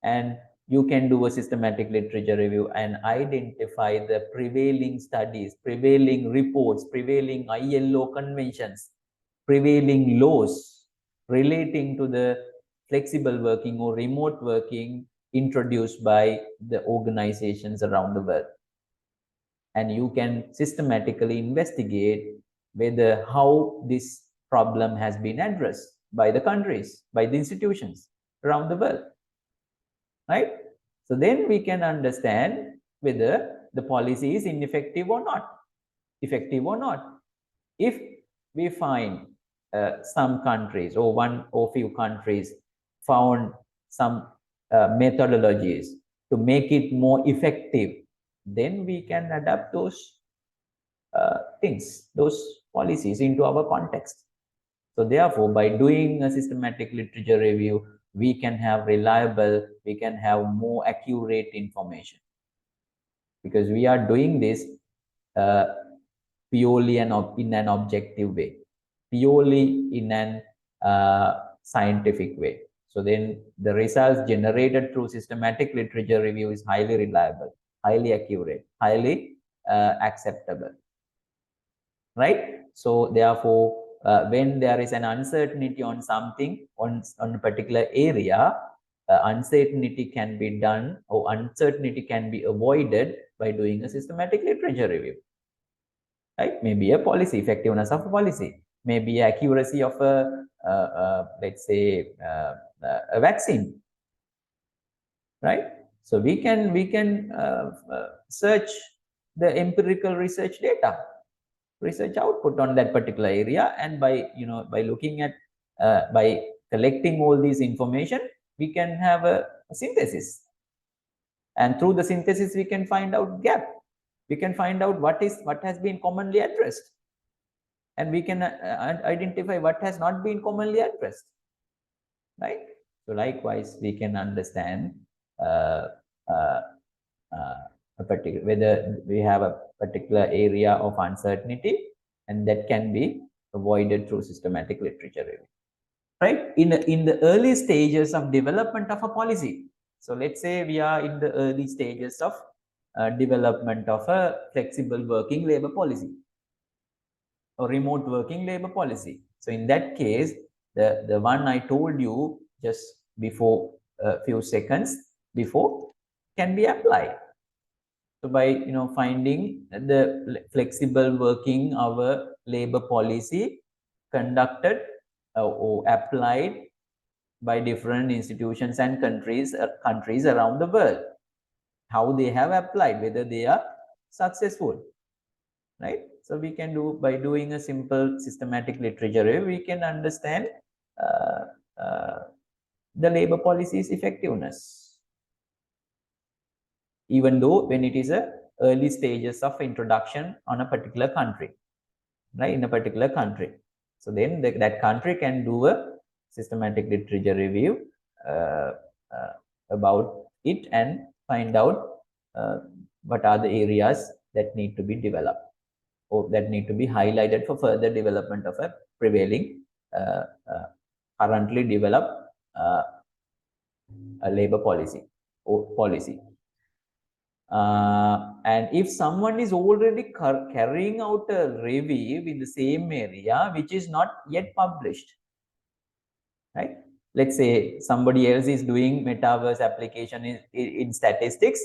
And you can do a systematic literature review and identify the prevailing studies, prevailing reports, prevailing ILO conventions, prevailing laws relating to the flexible working or remote working introduced by the organizations around the world. And you can systematically investigate whether how this problem has been addressed by the countries, by the institutions around the world, right? So then we can understand whether the policy is ineffective or not, effective or not. If we find some countries or one or few countries found some methodologies to make it more effective, then we can adapt those things, those policies into our context. So therefore, by doing a systematic literature review, we can have reliable, we can have more accurate information, because we are doing this purely in an objective way, purely in an scientific way. So then the results generated through systematic literature review is highly reliable, highly accurate, highly acceptable, right? So therefore, when there is an uncertainty on something, on a particular area, uncertainty can be done, or uncertainty can be avoided by doing a systematic literature review, right? Maybe a policy, effectiveness of a policy, maybe accuracy of a, let's say, a vaccine, right? So we can search the empirical research data, research output on that particular area, and by looking at by collecting all these information, we can have a synthesis, and through the synthesis we can find out gap, we can find out what has been commonly addressed, and we can identify what has not been commonly addressed, right? So likewise we can understand a particular, whether we have a particular area of uncertainty, and that can be avoided through systematic literature review, right? In the early stages of development of a policy. So let's say we are in the early stages of development of a flexible working labor policy or remote working labor policy. So in that case, the one I told you just before, a few seconds before, can be applied. So by finding the flexible working hour labor policy conducted or applied by different institutions and countries around the world, how they have applied, whether they are successful, right? So we can do, by doing a simple systematic literature review, we can understand the labor policy's effectiveness, even though when it is a early stages of introduction on a particular country, right, in a particular country. So then that country can do a systematic literature review about it and find out what are the areas that need to be developed or that need to be highlighted for further development of a prevailing currently developed a labor policy or policy. And if someone is already carrying out a review in the same area which is not yet published, right? Let's say somebody else is doing metaverse application in statistics.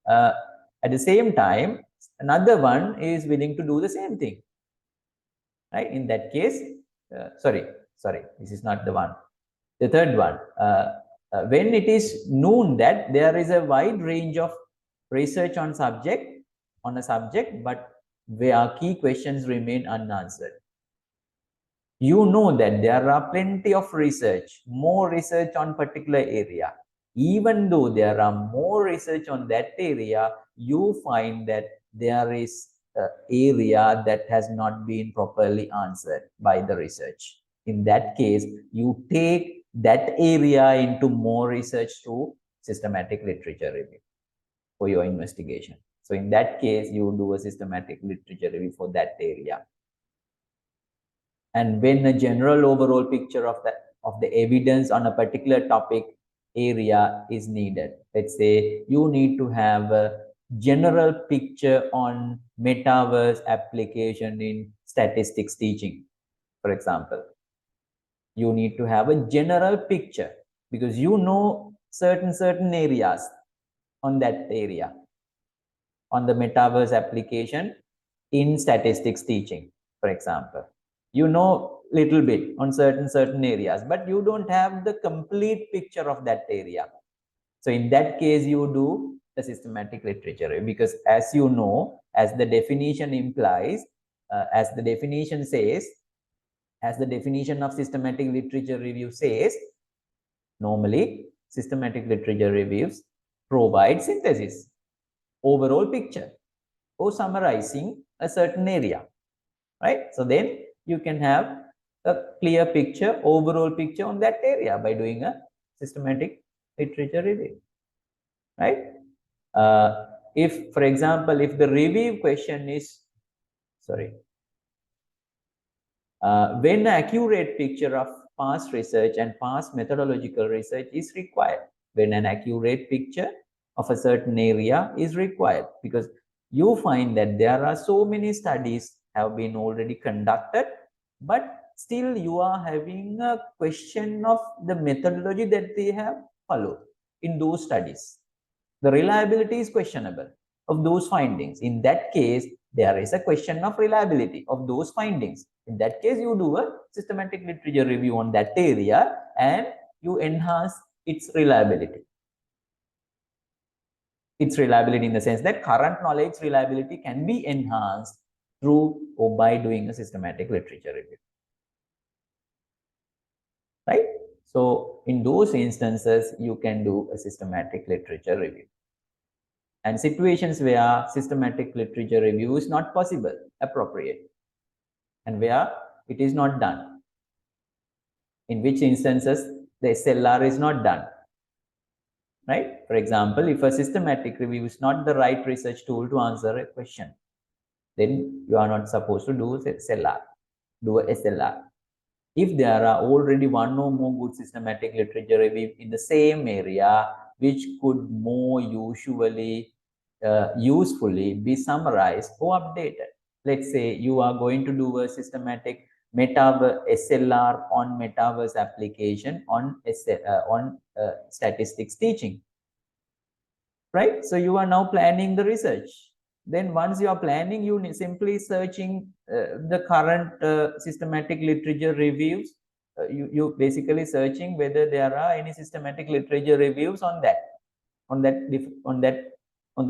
At the same time, another one is willing to do the same thing, right? In that case, sorry, this is not the one. The third one, when it is known that there is a wide range of research on a subject, but where key questions remain unanswered. You know that there are plenty of research, more research on particular area. Even though there are more research on that area, you find that there is an area that has not been properly answered by the research. In that case, you take that area into more research through systematic literature review for your investigation. So in that case, you do a systematic literature review for that area. And when a general overall picture of the evidence on a particular topic area is needed. Let's say you need to have a general picture on metaverse application in statistics teaching, for example. You need to have a general picture because you know certain areas on that area, on the metaverse application in statistics teaching, for example. You know little bit on certain areas, but you don't have the complete picture of that area. So in that case, you do the systematic literature review, because as you know, as the definition implies, as the definition says, as the definition of systematic literature review says, normally systematic literature reviews provide synthesis, overall picture, or summarizing a certain area, right? So then you can have a clear picture, overall picture on that area by doing a systematic literature review, right? If, for example, if the review question is, when an accurate picture of past research and past methodological research is required, when an accurate picture of a certain area is required, because you find that there are so many studies have been already conducted, but still you are having a question of the methodology that they have followed in those studies. The reliability is questionable of those findings. In that case, there is a question of reliability of those findings. In that case, you do a systematic literature review on that area and you enhance its reliability. Its reliability in the sense that current knowledge reliability can be enhanced through or by doing a systematic literature review. Right? So in those instances, you can do a systematic literature review. And situations where systematic literature review is not possible, appropriate, and where it is not done, in which instances the SLR is not done, right? For example, if a systematic review is not the right research tool to answer a question, then you are not supposed to do SLR, do a SLR. If there are already one or more good systematic literature review in the same area, which could more usefully be summarized or updated. Let's say you are going to do a systematic metaverse SLR on metaverse application on statistics teaching, right? So you are now planning the research. Then once you are planning, you simply searching the current systematic literature reviews. You basically searching whether there are any systematic literature reviews on the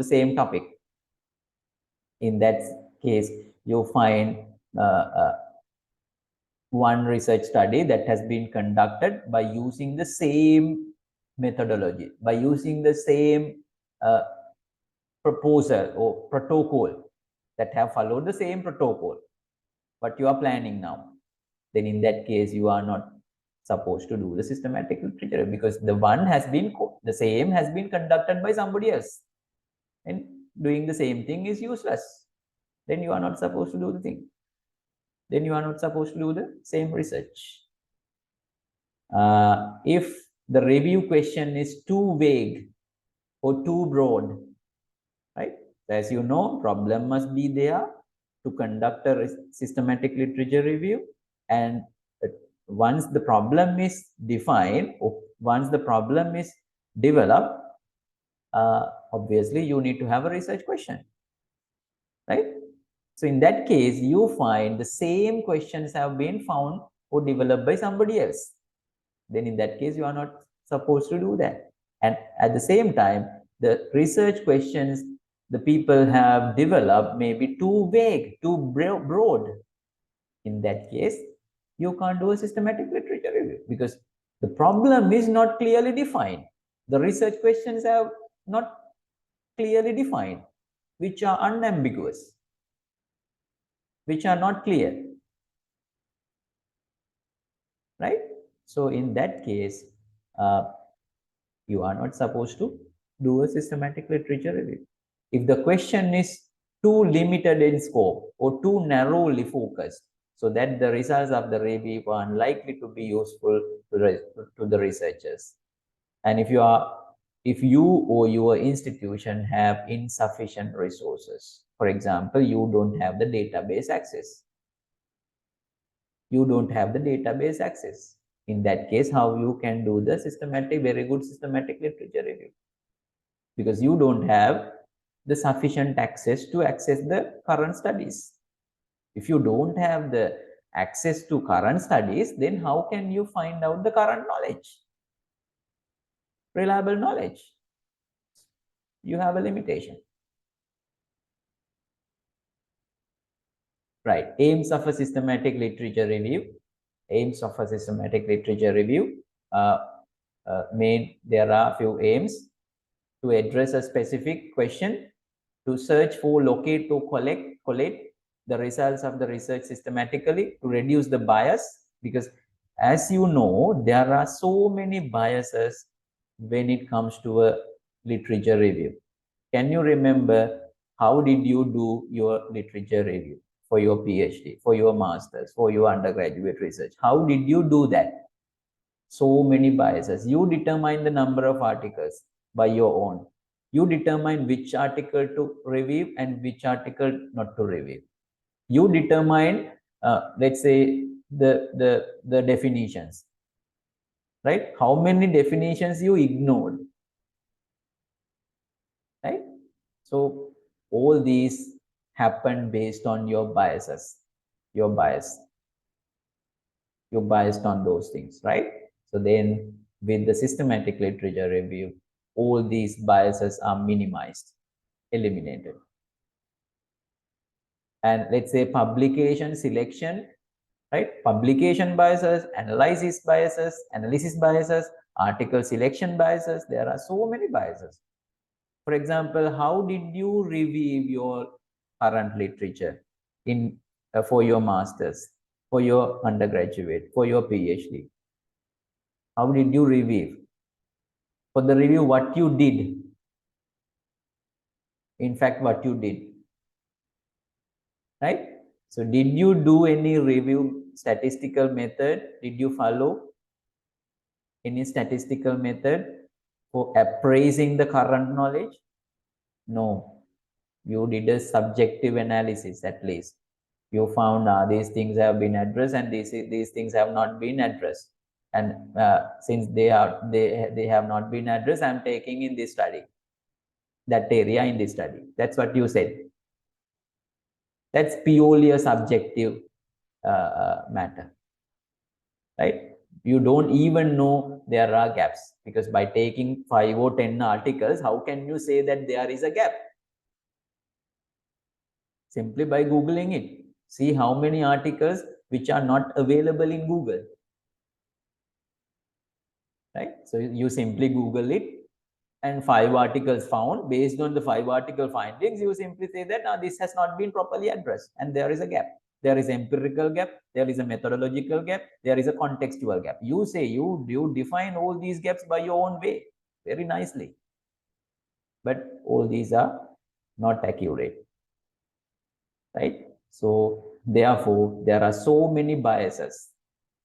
same topic. In that case, you find one research study that has been conducted by using the same methodology, by using the same proposal or protocol, that have followed the same protocol, what you are planning now. Then in that case, you are not supposed to do the systematic literature, because the same has been conducted by somebody else, and doing the same thing is useless. Then you are not supposed to do the thing. Then you are not supposed to do the same research. If the review question is too vague or too broad, right? As you know, problem must be there to conduct a systematic literature review. And once the problem is defined, or once the problem is developed, obviously you need to have a research question, right? So in that case, you find the same questions have been found or developed by somebody else. Then in that case, you are not supposed to do that. And at the same time, the research questions the people have developed may be too vague, too broad. In that case, you can't do a systematic literature review, because the problem is not clearly defined. The research questions have not clearly defined, which are unambiguous, which are not clear, right? So in that case, you are not supposed to do a systematic literature review. If the question is too limited in scope or too narrowly focused, so that the results of the review are unlikely to be useful to the researchers, And if you or your institution have insufficient resources, for example, you don't have the database access. You don't have the database access. In that case, how you can do the very good systematic literature review? Because you don't have the sufficient access to access the current studies. If you don't have the access to current studies, then how can you find out the current knowledge? Reliable knowledge. You have a limitation. Right. Aims of a systematic literature review. Aims of a systematic literature review. There are a few aims: to address a specific question, to search for, locate, to collect the results of the research systematically, to reduce the bias, because as you know, there are so many biases when it comes to a literature review. Can you remember how did you do your literature review for your PhD, for your master's, for your undergraduate research? How did you do that? So many biases. You determine the number of articles by your own. You determine which article to review and which article not to review. You determine, let's say, the definitions, right? How many definitions you ignored, right? So all these happen based on your biases, your bias. You're biased on those things, right? So then with the systematic literature review, all these biases are minimized, eliminated. And let's say publication selection, right? Publication biases, analysis biases, article selection biases. There are so many biases. For example, how did you review your current literature for your master's, for your undergraduate, for your PhD? How did you review? For the review, what you did. In fact, what you did. Right? So did you do any review statistical method? Did you follow any statistical method for appraising the current knowledge? No. You did a subjective analysis at least. You found these things have been addressed and these things have not been addressed. And since they have not been addressed, I'm taking in this study, that area in this study. That's what you said. That's purely a subjective matter, right? You don't even know there are gaps, because by taking 5 or 10 articles, how can you say that there is a gap? Simply by Googling it. See how many articles which are not available in Google, right? So you simply Google it, and 5 articles found. Based on the 5 article findings, you simply say that this has not been properly addressed and there is a gap. There is empirical gap, there is a methodological gap, there is a contextual gap. You say you define all these gaps by your own way, very nicely. But all these are not accurate, right? So therefore, there are so many biases.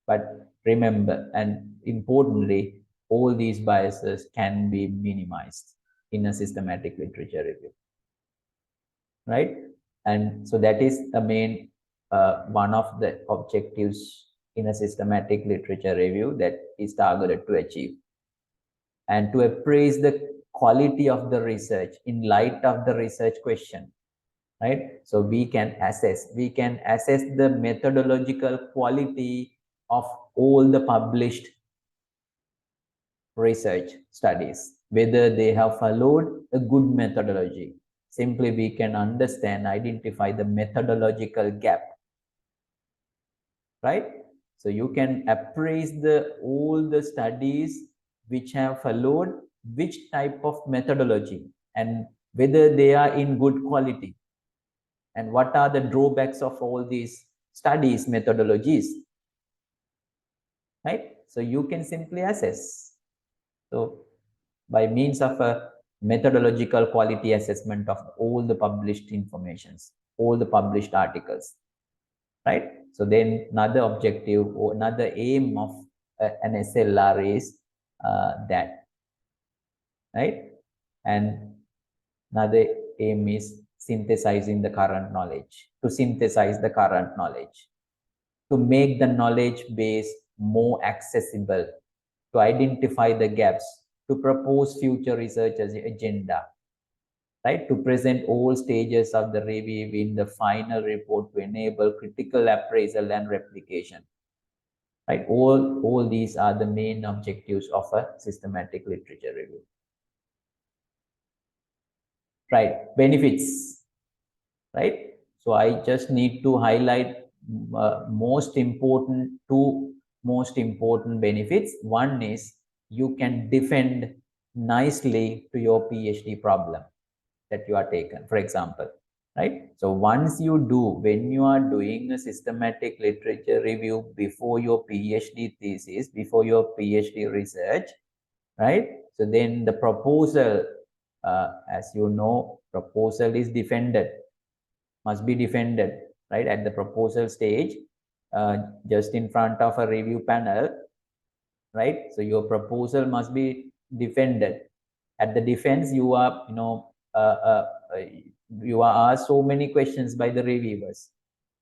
But remember, and importantly, all these biases can be minimized in a systematic literature review, right? And so that is the main one of the objectives in a systematic literature review that is targeted to achieve, and to appraise the quality of the research in light of the research question, right? So we can assess the methodological quality of all the published research studies, whether they have followed a good methodology. Simply we can identify the methodological gap, right? So you can appraise all the studies which have followed which type of methodology and whether they are in good quality, and what are the drawbacks of all these studies methodologies, right? So you can simply assess. So by means of a methodological quality assessment of all the published informations, all the published articles, right? So then another objective or another aim of an SLR is that right? And another aim is synthesizing the current knowledge, to synthesize the current knowledge, to make the knowledge base more accessible, to identify the gaps, to propose future research as an agenda, right? To present all stages of the review in the final report to enable critical appraisal and replication, right? All these are the main objectives of a systematic literature review. Right, benefits, right? So I just need to highlight two most important benefits. One is you can defend nicely to your PhD problem that you are taken, for example, right? So once when you are doing a systematic literature review before your PhD thesis, before your PhD research, right? So then the proposal, as you know, proposal is defended, must be defended, right? At the proposal stage, just in front of a review panel, right? So your proposal must be defended. At the defense, you are, you are asked so many questions by the reviewers,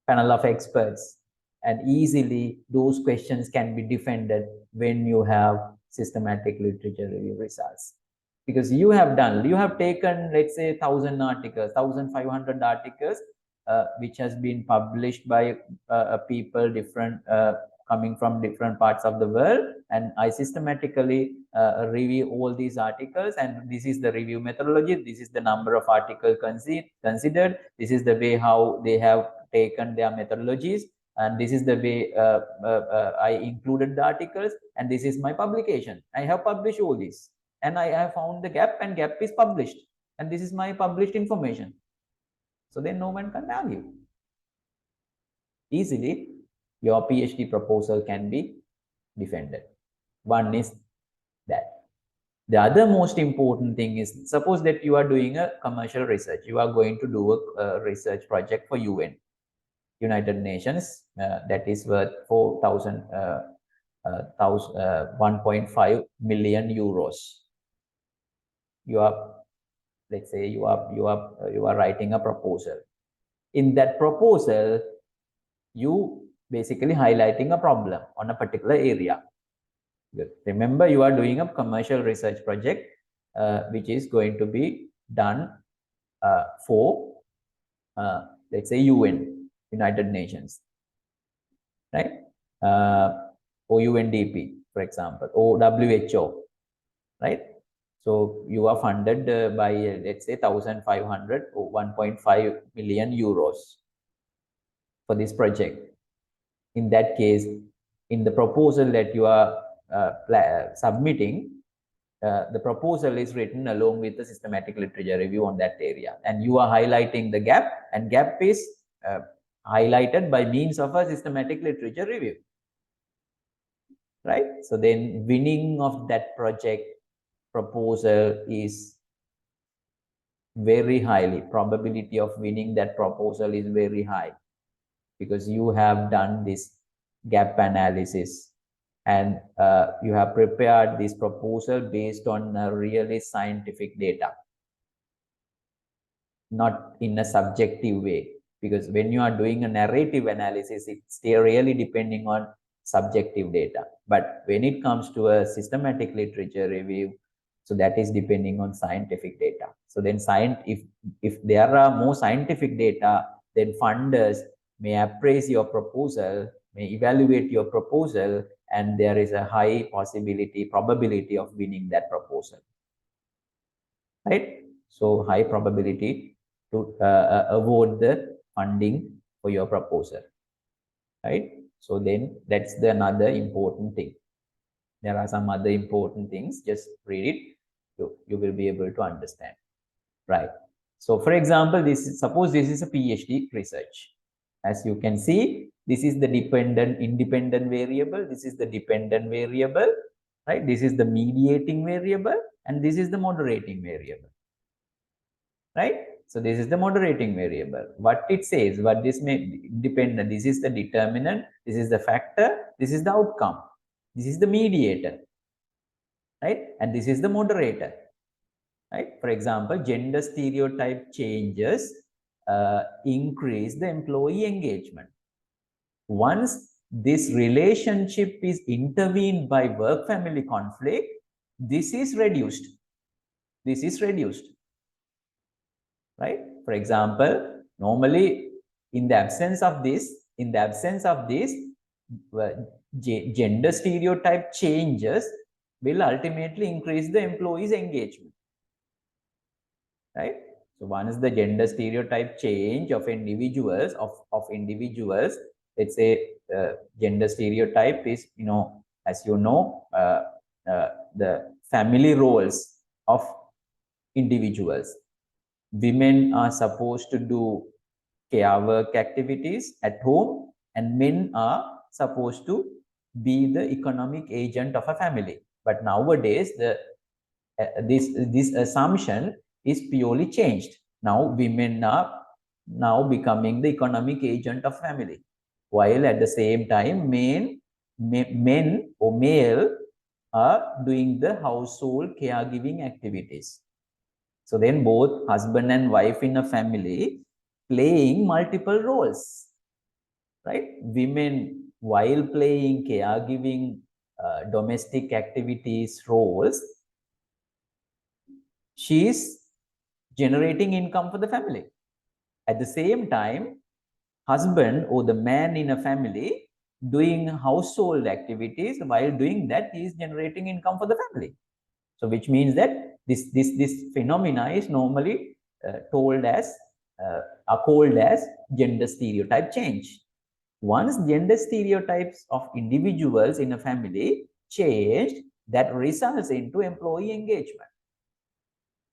panel of experts, and easily those questions can be defended when you have systematic literature review results. Because you have taken, let's say, 1,000 articles, 1,500 articles, which has been published by people coming from different parts of the world, and I systematically review all these articles, and this is the review methodology, this is the number of articles considered, this is the way how they have taken their methodologies, and this is the way I included the articles, and this is my publication. I have published all this, and I have found the gap, and gap is published, and this is my published information. So then no one can argue. Easily, your PhD proposal can be defended. One is that. The other most important thing is, suppose that you are doing a commercial research. You are going to do a research project for UN, United Nations, that is worth 1.5 million euros. You are, let's say, you are writing a proposal. In that proposal, you basically highlighting a problem on a particular area. Remember, you are doing a commercial research project, which is going to be done for, let's say, UN, United Nations, right? Or UNDP, for example, or WHO, right? So you are funded by, let's say, 1,500 or 1.5 million euros for this project. In that case, in the proposal that you are submitting, the proposal is written along with the systematic literature review on that area, and you are highlighting the gap, and gap is highlighted by means of a systematic literature review, right? So then winning of that project proposal is very highly, probability of winning that proposal is very high, because you have done this gap analysis, and you have prepared this proposal based on really scientific data, not in a subjective way. Because when you are doing a narrative analysis, it's really depending on subjective data. But when it comes to a systematic literature review, so that is depending on scientific data. So then if there are more scientific data, then funders may appraise your proposal, may evaluate your proposal, and there is a high probability of winning that proposal, right? So high probability to award the funding for your proposal, right? So then that's another important thing. There are some other important things, just read it, you will be able to understand, right? So for example, suppose this is a PhD research. As you can see, this is the independent variable, this is the dependent variable, right? This is the mediating variable, and this is the moderating variable, right? So this is the moderating variable. What it says, what this may depend on, this is the determinant, this is the factor, this is the outcome, this is the mediator, right? And this is the moderator. right? For example, gender stereotype changes increase the employee engagement. Once this relationship is intervened by work-family conflict, this is reduced. This is reduced, right? For example, normally in the absence of this, gender stereotype changes will ultimately increase the employees' engagement, right? So once the gender stereotype change of individuals, let's say gender stereotype is, as you know, the family roles of individuals. Women are supposed to do care work activities at home, and men are supposed to be the economic agent of a family. But nowadays, this assumption is purely changed. Now women are now becoming the economic agent of family, while at the same time men or male are doing the household caregiving activities. So then both husband and wife in a family playing multiple roles, right? Women, while playing caregiving, domestic activities roles, she is generating income for the family. At the same time, husband or the man in a family doing household activities, while doing that, he is generating income for the family. So which means that this phenomena is normally called as gender stereotype change. Once gender stereotypes of individuals in a family changed, that results into employee engagement,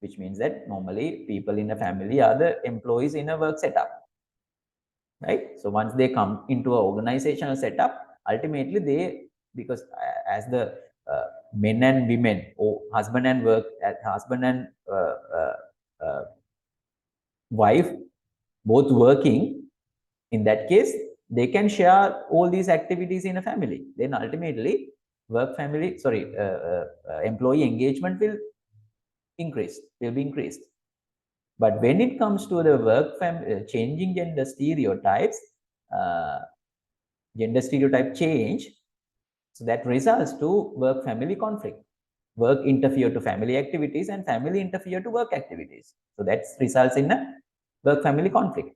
which means that normally people in a family are the employees in a work setup, right? So once they come into an organizational setup, ultimately because as the men and women, or husband and wife both working, in that case they can share all these activities in a family. Then ultimately employee engagement will be increased. But when it comes to the changing gender stereotypes, gender stereotype change, so that results to work-family conflict. Work interfere to family activities and family interfere to work activities. So that results in a work-family conflict.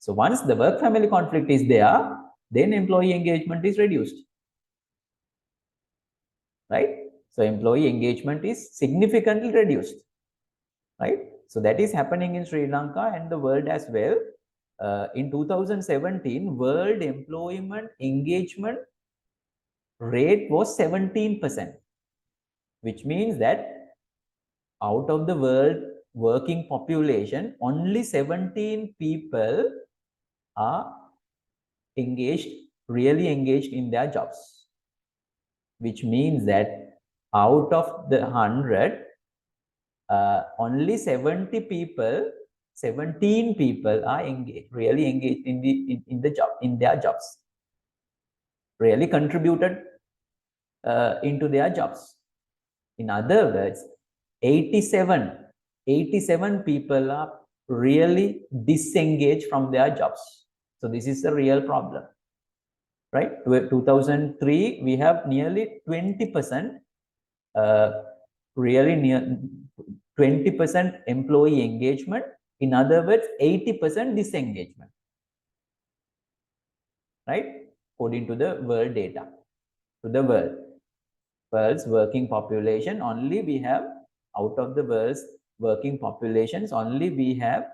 So once the work-family conflict is there, then employee engagement is reduced, right? So employee engagement is significantly reduced, right? So that is happening in Sri Lanka and the world as well. In 2017, world employment engagement rate was 17%, which means that out of the world working population, only 17 people are really engaged in their jobs, which means that out of the 100, only 17 people are really engaged in their jobs, really contributed into their jobs. In other words, 87 people are really disengaged from their jobs. So this is a real problem, right? 2003, we have nearly 20%, really near 20% employee engagement. In other words, 80% disengagement, right? According to the world data, to the world's working population, only we have, out of the world's working populations, only we have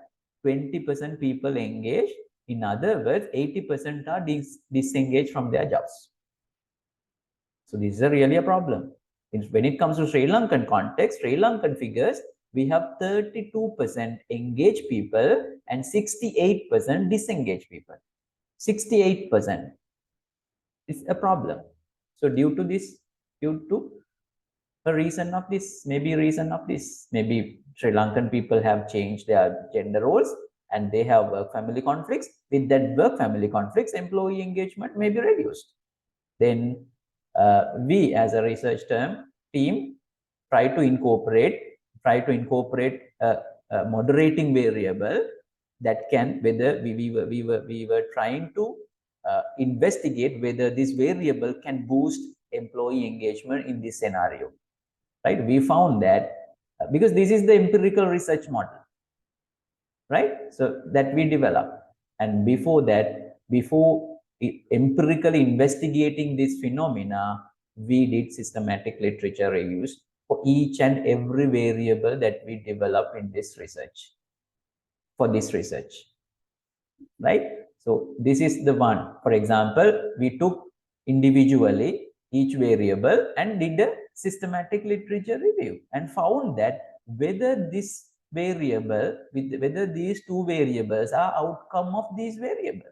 20% people engaged. In other words, 80% are disengaged from their jobs. So this is really a problem. When it comes to Sri Lankan context, Sri Lankan figures, we have 32% engaged people and 68% disengaged people. 68% is a problem. So due to a reason of this, maybe Sri Lankan people have changed their gender roles and they have work-family conflicts. With that work-family conflicts, employee engagement may be reduced. Then we as a research team try to incorporate try to incorporate a moderating variable that can, whether we were trying to investigate whether this variable can boost employee engagement in this scenario, right? We found that because this is the empirical research model, right? So that we developed, and before that, before empirically investigating this phenomena, we did systematic literature reviews for each and every variable that we develop in this research, for this research, right? So this is the one. For example, we took individually each variable and did a systematic literature review and found that whether this variable, whether these two variables are outcome of this variable,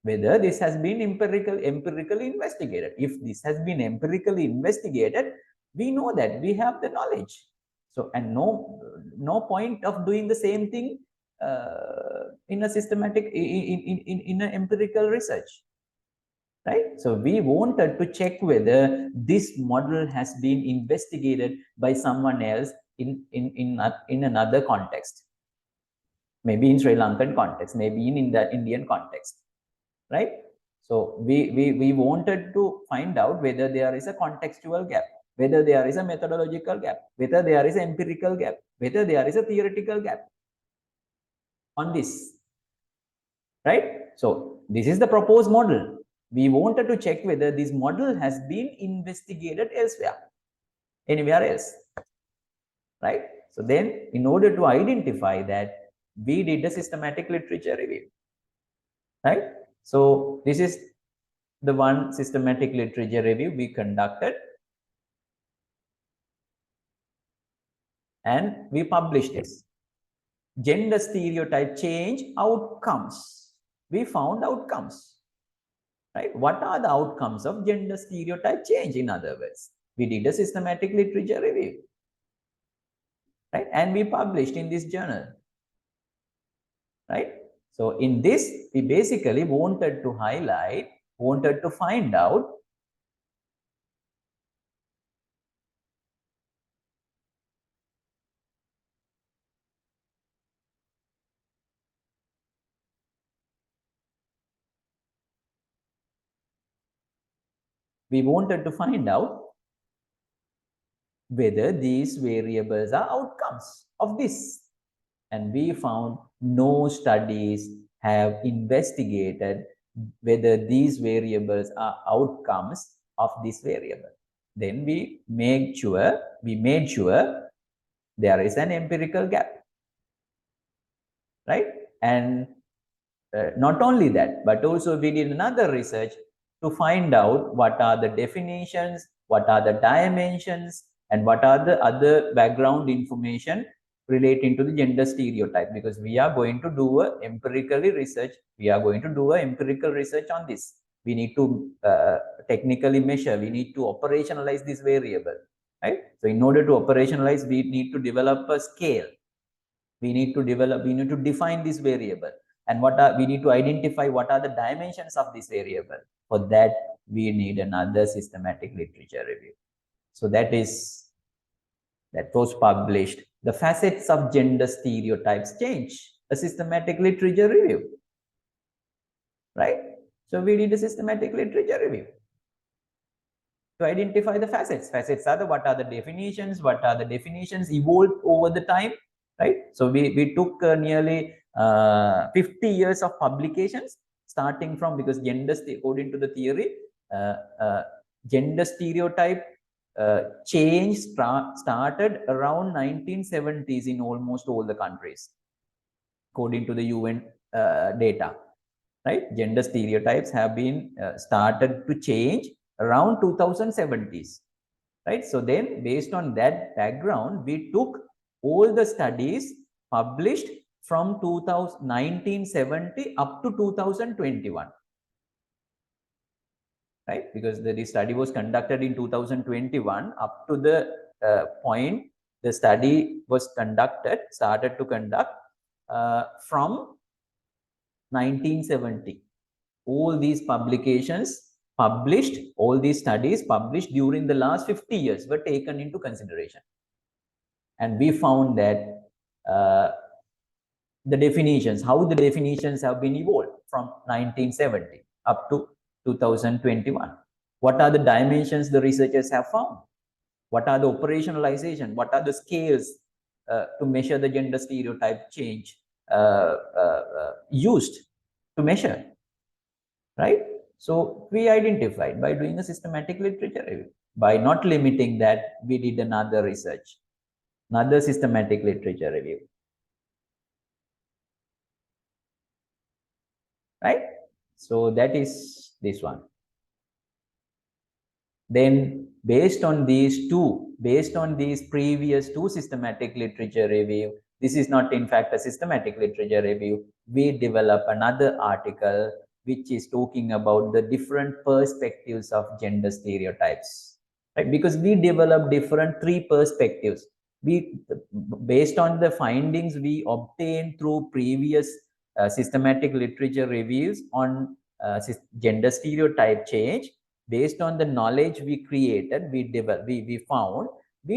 whether this has been empirically investigated. If this has been empirically investigated, we know that we have the knowledge. So, and no point of doing the same thing in a systematic, in an empirical research, right? So we wanted to check whether this model has been investigated by someone else in another context, maybe in Sri Lankan context, maybe in the Indian context, right? So we wanted to find out whether there is a contextual gap, whether there is a methodological gap, whether there is an empirical gap, whether there is a theoretical gap on this, right? So this is the proposed model. We wanted to check whether this model has been investigated elsewhere, anywhere else, right? So then, in order to identify that, we did a systematic literature review, right? So this is the one systematic literature review we conducted, and we published this. Gender stereotype change outcomes. We found outcomes, right? What are the outcomes of gender stereotype change? In other words, we did a systematic literature review, right? And we published in this journal, right? So in this, we basically wanted to highlight, wanted to find out whether these variables are outcomes of this. And we found no studies have investigated whether these variables are outcomes of this variable. Then we made sure there is an empirical gap, right? And not only that, but also we did another research to find out what are the definitions, what are the dimensions, and what are the other background information relating to the gender stereotype, because we are going to do a empirical research on this. We need to technically measure, we need to operationalize this variable, right? So in order to operationalize, we need to develop a scale. We need to define this variable, and we need to identify what are the dimensions of this variable. For that, we need another systematic literature review. So that was published, The Facets of Gender Stereotypes Change, a systematic literature review, right? So we did a systematic literature review to identify the facets. Facets are what are the definitions evolved over the time, right? So we took nearly 50 years of publications, starting from, because according to the theory, gender stereotype change started around 1970s in almost all the countries, according to the UN data, right? Gender stereotypes have been started to change around 2070s, right? So then, based on that background, we took all the studies published from 1970 up to 2021, right? Because the study was conducted in 2021. Up to the point the study was started to conduct from 1970. All these publications published, all these studies published during the last 50 years were taken into consideration. And we found that the definitions, how the definitions have been evolved from 1970 up to 2021. What are the dimensions the researchers have found? What are the operationalization? What are the scales to measure the gender stereotype change used to measure, right? So we identified by doing a systematic literature review. By not limiting that, we did another research, another systematic literature review. Right? So that is this one. Then based on these previous two systematic literature review, this is not in fact a systematic literature review, we develop another article which is talking about the different perspectives of gender stereotypes, right? Because we develop different three perspectives. Based on the findings we obtained through previous systematic literature reviews on gender stereotype change, based on the knowledge we created, we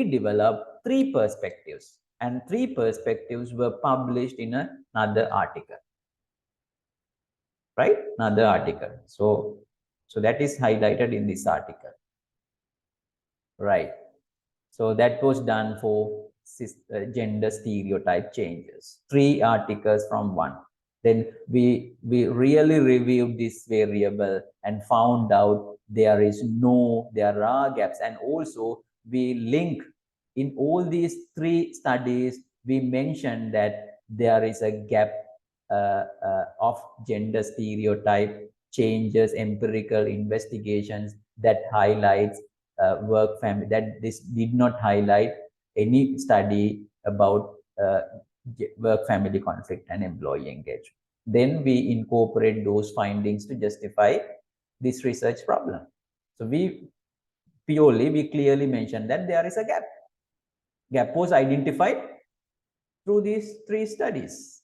developed three perspectives, and three perspectives were published in another article, right? Another article. So that is highlighted in this article, right? So that was done for gender stereotype changes. 3 articles from 1. Then we really reviewed this variable and found out there are gaps. And also we link in all these 3 studies, we mentioned that there is a gap of gender stereotype changes, empirical investigations that highlights work family, that this did not highlight any study about work family conflict and employee engagement. Then we incorporate those findings to justify this research problem. So we clearly mentioned that there is a gap. Gap was identified through these 3 studies.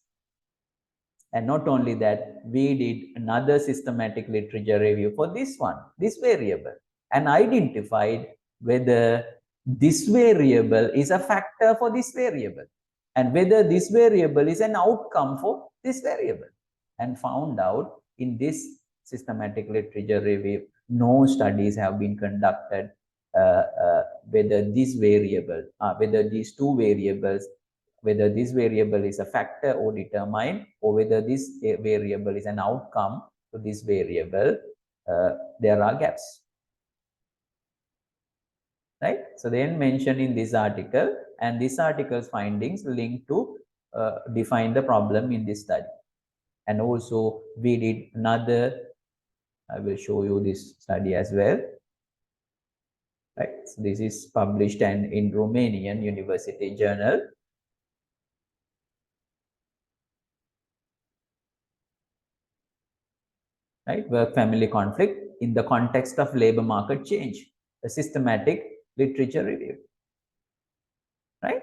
And not only that, we did another systematic literature review for this variable, and identified whether this variable is a factor for this variable and whether this variable is an outcome for this variable, and found out in this systematic literature review, no studies have been conducted whether this variable, whether these 2 variables, whether this variable is a factor or determined, or whether this variable is an outcome to this variable, there are gaps. Right? So then mentioned in this article, and this article's findings linked to define the problem in this study. And also we did another, I will show you this study as well. Right? So this is published and in Romanian University Journal. Right? Work family conflict in the context of labor market change, a systematic literature review. Right?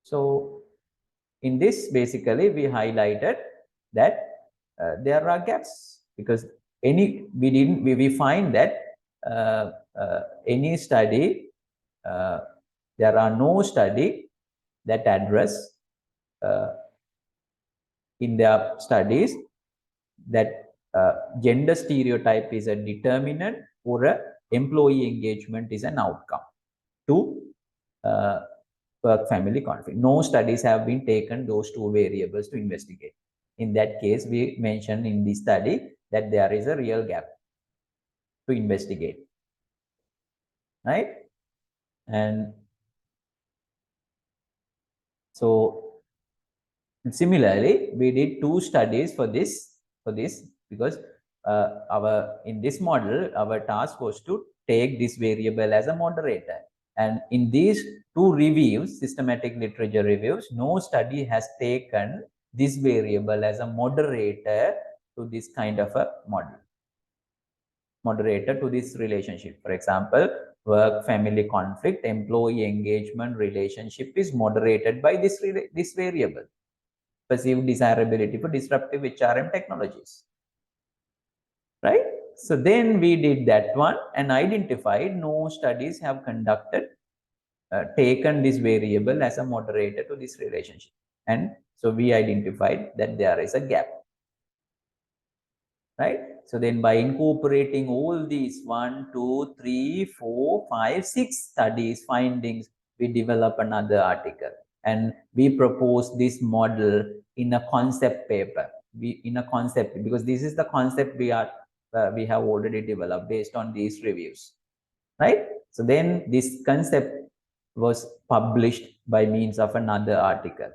So in this, basically we highlighted that there are gaps, because we find that any study, there are no study that address in their studies that gender stereotype is a determinant or a employee engagement is an outcome to work family conflict. No studies have been taken those 2 variables to investigate. In that case, we mentioned in this study that there is a real gap to investigate, right? And so similarly, we did 2 studies for this because in this model, our task was to take this variable as a moderator. And in these 2 reviews, systematic literature reviews, no study has taken this variable as a moderator to this kind of a moderator to this relationship. For example, work family conflict employee engagement relationship is moderated by this variable, perceived desirability for disruptive HRM technologies. Right? So then we did that one and identified no studies have conducted, taken this variable as a moderator to this relationship. And so we identified that there is a gap. Right? So then by incorporating all these 1, 2, 3, 4, 5, 6 studies, findings, we develop another article. And we propose this model in a concept paper. Because this is the concept we have already developed based on these reviews. Right? So then this concept was published by means of another article.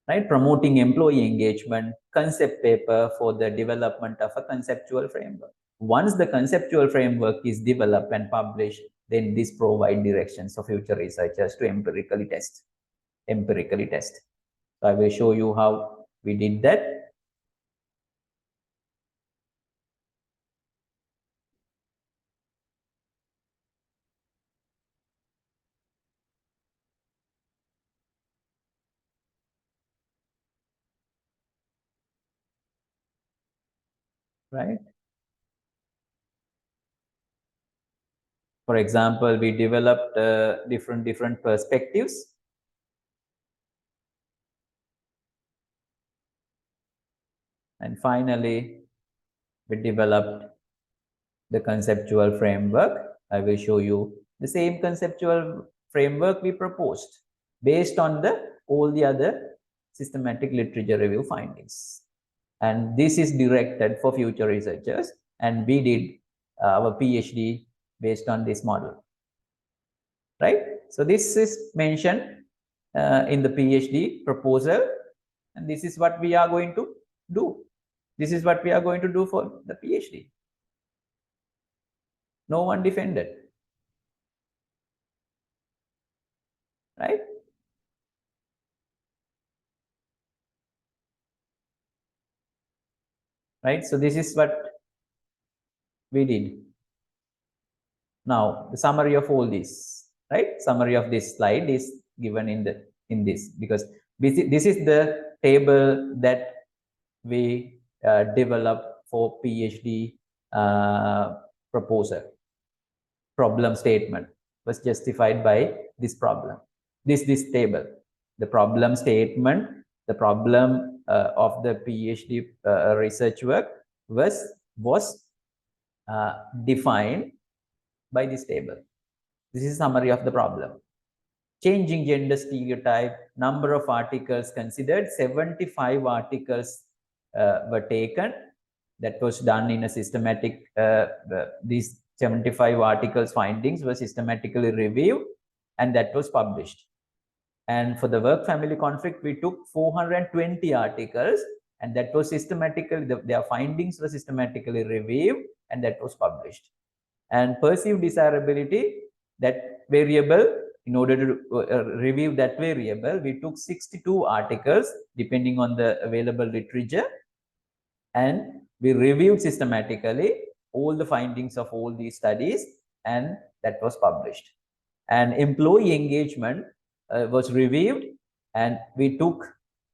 Right? Promoting employee engagement, concept paper for the development of a conceptual framework. Once the conceptual framework is developed and published, then this provide directions for future researchers to empirically test. So I will show you how we did that. Right? For example, we developed different perspectives. And finally, we developed the conceptual framework. I will show you the same conceptual framework we proposed based on all the other systematic literature review findings. And this is directed for future researchers. And we did our PhD based on this model. Right? So this is mentioned in the PhD proposal. And this is what we are going to do. This is what we are going to do for the PhD. No one defended. Right? Right? So this is what we did. Now, the summary of all this, right? Summary of this slide is given in this, because this is the table that we developed for PhD proposal. Problem statement was justified by this problem. This table, the problem statement, the problem of the PhD research work was defined by this table. This is a summary of the problem. Changing gender stereotype, number of articles considered, 75 articles were taken. That was done in a systematic, these 75 articles findings were systematically reviewed, and that was published. And for the work family conflict, we took 420 articles, and that was systematically, their findings were systematically reviewed, and that was published. And perceived desirability, that variable, in order to review that variable, we took 62 articles depending on the available literature, and we reviewed systematically all the findings of all these studies, and that was published. And employee engagement was reviewed, and we took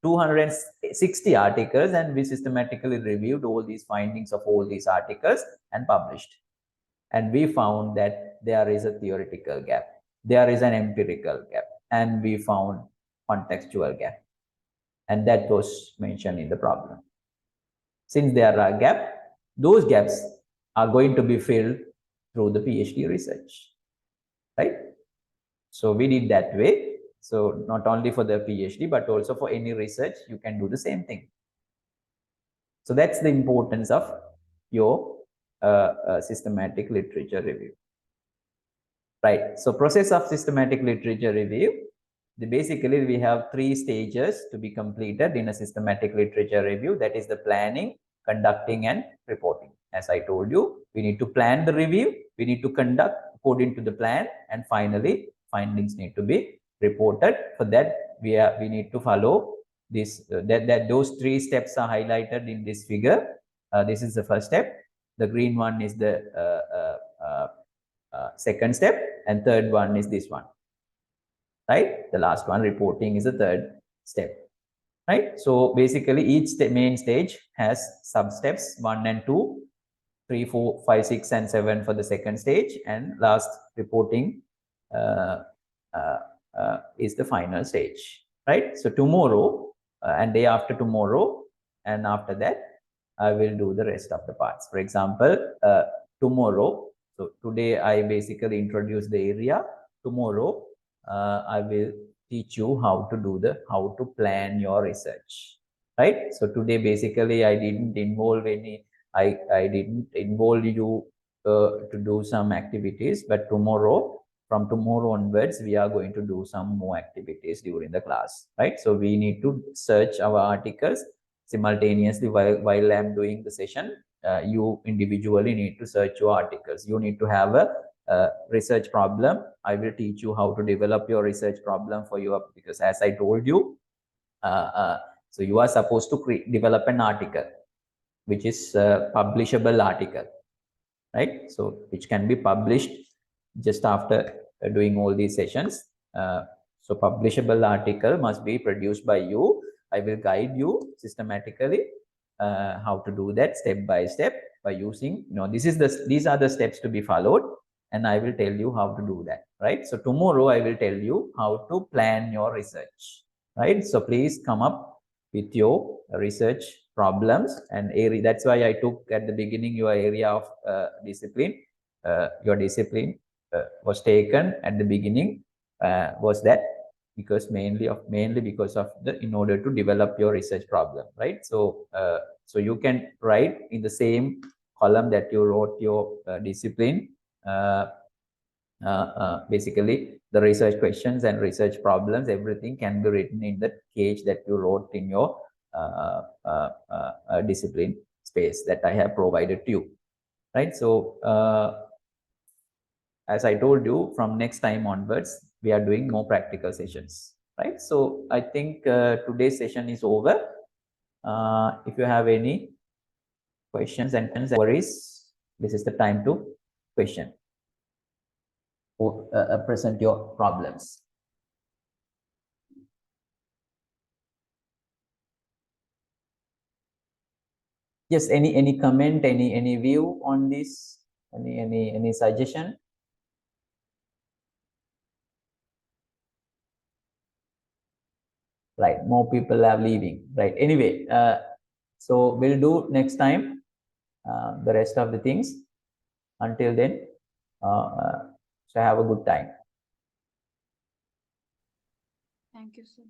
260 articles, and we systematically reviewed all these findings of all these articles and published. And we found that there is a theoretical gap, there is an empirical gap, and we found contextual gap. And that was mentioned in the problem. Since there are gaps, those gaps are going to be filled through the PhD research, right? So we did that way. So not only for the PhD, but also for any research, you can do the same thing. So that's the importance of your systematic literature review. Right. So process of systematic literature review. Basically, we have 3 stages to be completed in a systematic literature review. That is the planning, conducting, and reporting. As I told you, we need to plan the review, we need to conduct according to the plan, and finally, findings need to be reported. For that, we need to follow this. Those 3 steps are highlighted in this figure. This is the first step. The green one is the second step, and third one is this one. right? The last one, reporting, is the third step, right? So basically each main stage has sub steps 1 and 2, 3, 4, 5, 6, and 7 for the second stage, and last, reporting, uh, is the final stage, right? So tomorrow and day after tomorrow, and after that, I will do the rest of the parts. For example, tomorrow, so today I basically introduce the area. Tomorrow, I will teach you how to plan your research, right? So today, basically, I didn't involve you to do some activities, but from tomorrow onwards, we are going to do some more activities during the class, right? So we need to search our articles simultaneously while I'm doing the session. You individually need to search your articles. You need to have a research problem. I will teach you how to develop your research problem for you, because as I told you, so you are supposed to develop an article, which is a publishable article, right? So which can be published just after doing all these sessions. So publishable article must be produced by you. I will guide you systematically how to do that step by step by using, these are the steps to be followed, and I will tell you how to do that, right? So tomorrow I will tell you how to plan your research, right? So please come up with your research problems and area. That's why I took at the beginning your area of discipline. Your discipline was taken at the beginning, was that because mainly because of in order to develop your research problem, right? So so you can write in the same column that you wrote your discipline, basically the research questions and research problems, everything can be written in the cage that you wrote in your discipline space that I have provided to you, right? So as I told you, from next time onwards, we are doing more practical sessions, right? So I think today's session is over. If you have any questions and worries, this is the time to question or present your problems. Yes, any comment, any view on this, any suggestion? Right, more people are leaving, right? Anyway, so we'll do next time the rest of the things. Until then, so have a good time. Thank you, sir.